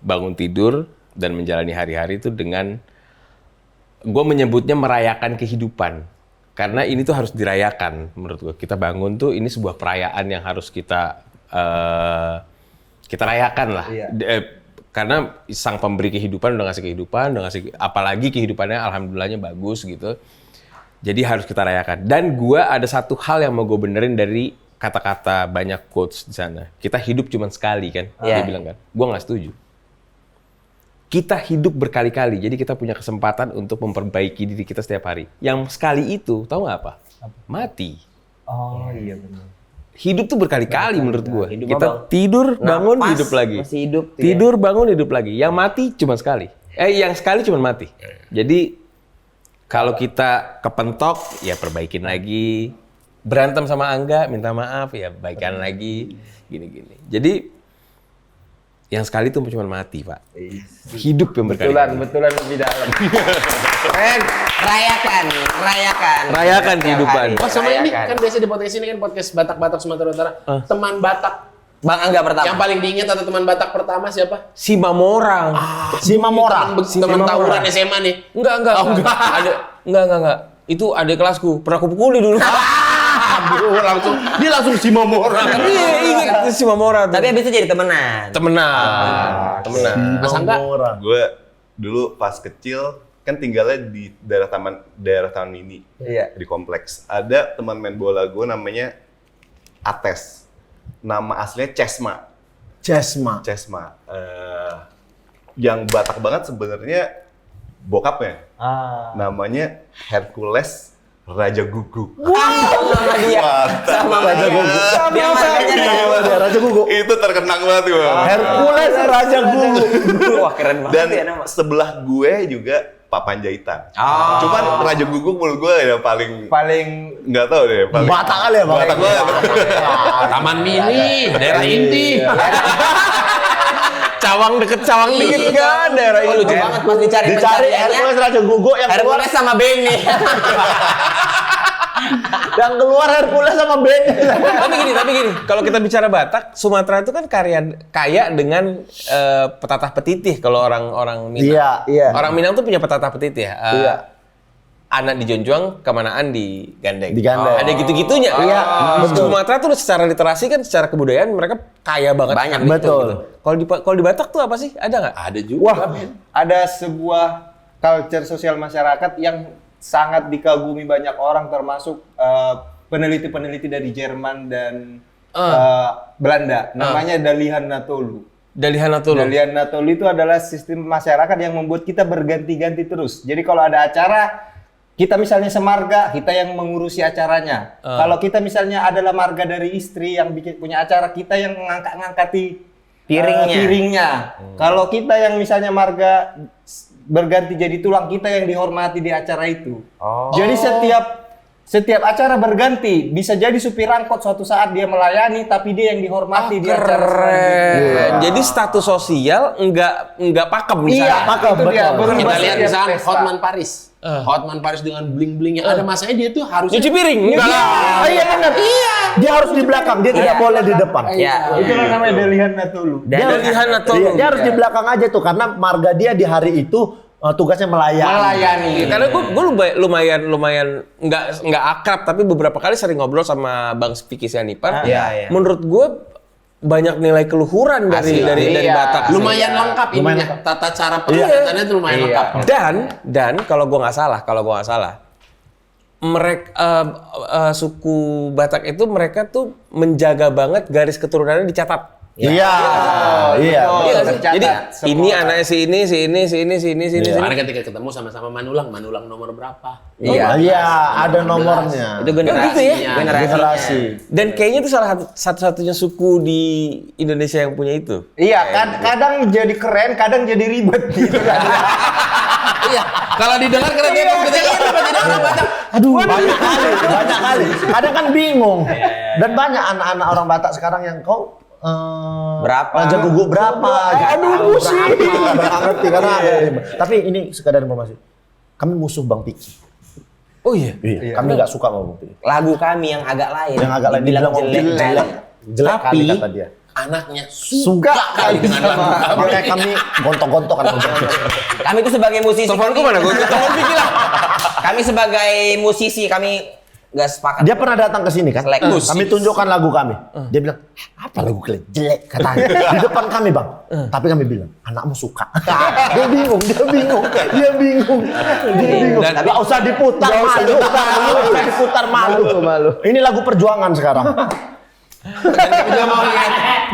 bangun tidur dan menjalani hari-hari itu dengan gue menyebutnya merayakan kehidupan. Karena ini tuh harus dirayakan menurut gue. Kita bangun tuh ini sebuah perayaan yang harus kita rayakan lah. Iya. Karena sang pemberi kehidupan udah ngasih kehidupan, apalagi kehidupannya alhamdulillahnya bagus gitu. Jadi harus kita rayakan. Dan gue ada satu hal yang mau gue benerin dari kata-kata banyak quotes di sana. Kita hidup cuma sekali kan, dia bilang kan. Gue nggak setuju. Kita hidup berkali-kali, jadi kita punya kesempatan untuk memperbaiki diri kita setiap hari. Yang sekali itu, tahu nggak apa? Mati. Oh iya benar. Hidup tuh berkali-kali menurut gue. Hidup Kita Bang. tidur, bangun, Napas, hidup lagi. masih hidup, Tidur, bangun, hidup lagi. Yang mati cuma sekali. Yang sekali cuma mati. Jadi kalau kita kepentok, ya perbaikin lagi. Berantem sama Angga, minta maaf, ya baikan lagi. Gini-gini. Jadi yang sekali itu cuma mati, Pak. Hidup yang berkali-kali. Betulan lebih dalam. Keren. Rayakan. Rayakan kehidupan. Oh sama ini kan biasa di podcast ini kan podcast Batak-Batak Sumatera Utara. Teman Batak Bang Angga pertama. yang paling diingat atau teman Batak pertama siapa? Si Mamorang. Si Mamora. Teman tawuran SMA nih. Enggak. Enggak. Itu adik kelasku. Pernah aku pukuli dulu. Dia langsung si Mamora. Iya, ingat si Mamora tuh. Tapi habis itu jadi temenan. Temenan. Mas Angga? Gue dulu pas kecil kan tinggalnya di daerah taman mini. Iya. Di kompleks. Ada teman main bola gue namanya Ates. Nama aslinya Chesma. Yang Batak banget sebenarnya bokapnya. Namanya Hercules Raja Guguk. Sama dia. Sama Raja Gugu. Dia markanya Raja Gugu. Itu terkenang banget gue. Hercules Raja Gugu. Wah keren banget Dan ya nama. sebelah gue juga Papan Jahitan. Oh. Cuman Raja Guguk menurut gue ya paling Paling nggak tahu deh. Paling Batak kali ya, Bang? Batak banget. Taman Mini, daerah inti. Cawang deket Cawang dikit kan daerah Oh, ini. lucu banget pas dicari Hercules Raja Gugu yang keluar Hercules sama Benny. Hercules sama Ben. Tapi gini, kalau kita bicara Batak, Sumatera itu kan kaya dengan petatah petitih kalau orang Minang. Iya. Orang Minang tuh punya petatah petitih ya. Iya. anak di Jonjuang, kemanaan di Gandeng. Di Gandeng. Ada gitu-gitunya. Iya, betul. Sumatera tuh secara literasi kan, secara kebudayaan mereka kaya banget. Banyak, akan itu, betul. gitu. Kalau di Batak tuh apa sih? Ada nggak? Ada juga. Wah, ada sebuah culture sosial masyarakat yang sangat dikagumi banyak orang, termasuk peneliti-peneliti dari Jerman dan Belanda. Namanya Dalihan Natolu. Dalihan Natolu. Dalihan Natolu itu adalah sistem masyarakat yang membuat kita berganti-ganti terus. Jadi kalau ada acara, kita misalnya semarga, kita yang mengurusi acaranya. Kalau kita misalnya adalah marga dari istri yang bikin punya acara, kita yang ngangkati piringnya. Kalau kita yang misalnya marga berganti jadi tulang, kita yang dihormati di acara itu. Jadi setiap acara berganti. Bisa jadi supir angkot suatu saat dia melayani, tapi dia yang dihormati di acara selanjutnya. Keren. Jadi status sosial enggak pakem misalnya. Iya, pakem, itu dia. betul. Berubah Kita lihat setiap misalnya pesta. Hotman Paris. Hotman Paris dengan bling-blingnya. Ada masanya dia tuh harus Nyuci piring. Enggak lah. Iya benar. Dia harus di belakang, dia tidak boleh di depan. Ya. Itulah namanya Dalihan Natolu. Dalihan Natolu. Dia harus di belakang aja tuh karena marga dia di hari itu tugasnya melayani. Karena gue lumayan nggak akrab, tapi beberapa kali sering ngobrol sama Bang Vicky Sianipar. Iya. Menurut gue banyak nilai keluhuran dari Batak. lumayan lengkap ininya. Tata cara perbuatannya itu lumayan lengkap. Dan kalau gue nggak salah, mereka suku Batak itu mereka tuh menjaga banget garis keturunannya dicatat. Iya. Iya sih? tercatat Jadi semua ini anaknya si ini. Karena ketika ketemu sama-sama Manulang nomor berapa? Iya, ada nomornya. Itu generasi. gitu ya? Generasi. Dan kayaknya itu salah satu-satunya suku di Indonesia yang punya itu. Iya, kadang jadi keren, kadang jadi ribet gitu kan. Iya, kalau didengar keren Depok gitu ya, tidak orang Batak. Aduh, banyak kali. Kadang kan bingung. Dan banyak anak-anak orang Batak sekarang yang kau Berapa? Raja Guguk berapa? Aduh, pusing. Nggak ngerti karena tapi ini sekadar informasi. Kami musuh Bang Piki. Oh iya. Kami nggak suka sama Bang Piki. Lagu kami yang agak lain. Yang agak lain dibilang dibilang jelek kali Tapi- kata dia. Anaknya Suka kali dengan lagu kami. Makanya kami gontok-gontok kan. Kami itu sebagai musisi. Teleponku mana? Gue telepon Vicky lah. Kami sebagai musisi kami nggak sepakat. Dia pernah datang ke sini kan? Selek. Kami tunjukkan lagu kami. Dia bilang, apa lagu kalian? Jelek katanya. Di depan kami bang. Tapi kami bilang, anakmu suka. Dia bingung. Dan- Nggak usah diputar malu. Ini lagu perjuangan sekarang. Dan kami juga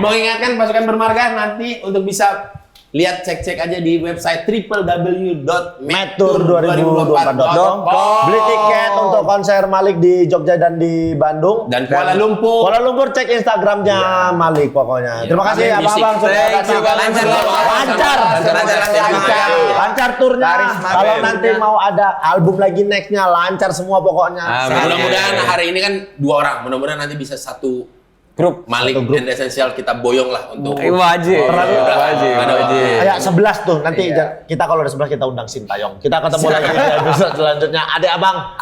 mau ingatkan pasukan bermarga nanti untuk bisa lihat cek aja di website Metur2024.com. Beli tiket untuk konser Malik di Jogja dan di Bandung. dan Kuala Lumpur. Kuala Lumpur cek Instagramnya Malik pokoknya. Terima kasih Kami abang-abang sudah Thank you, datang. Bang. Lancar turnya. Karisma. Kalau nanti mau ada album lagi nextnya lancar semua pokoknya. Mudah-mudahan hari ini kan 2 orang. Mudah-mudahan nanti bisa satu grup Malik and Essential kita boyong lah untuk Wajib. Kayak 11 tuh nanti kita kalau ada 11 kita undang Sintayong. Kita ketemu lagi di episode selanjutnya. Adek abang.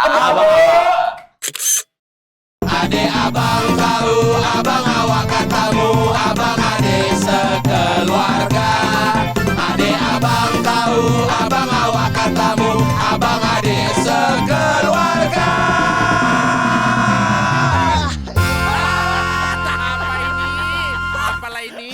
Ade abang tahu, abang awak katamu, abang ade sekeluarga. Ade abang tahu, abang awak katamu, abang ade sekeluarga. Apa ini? Apalah ini?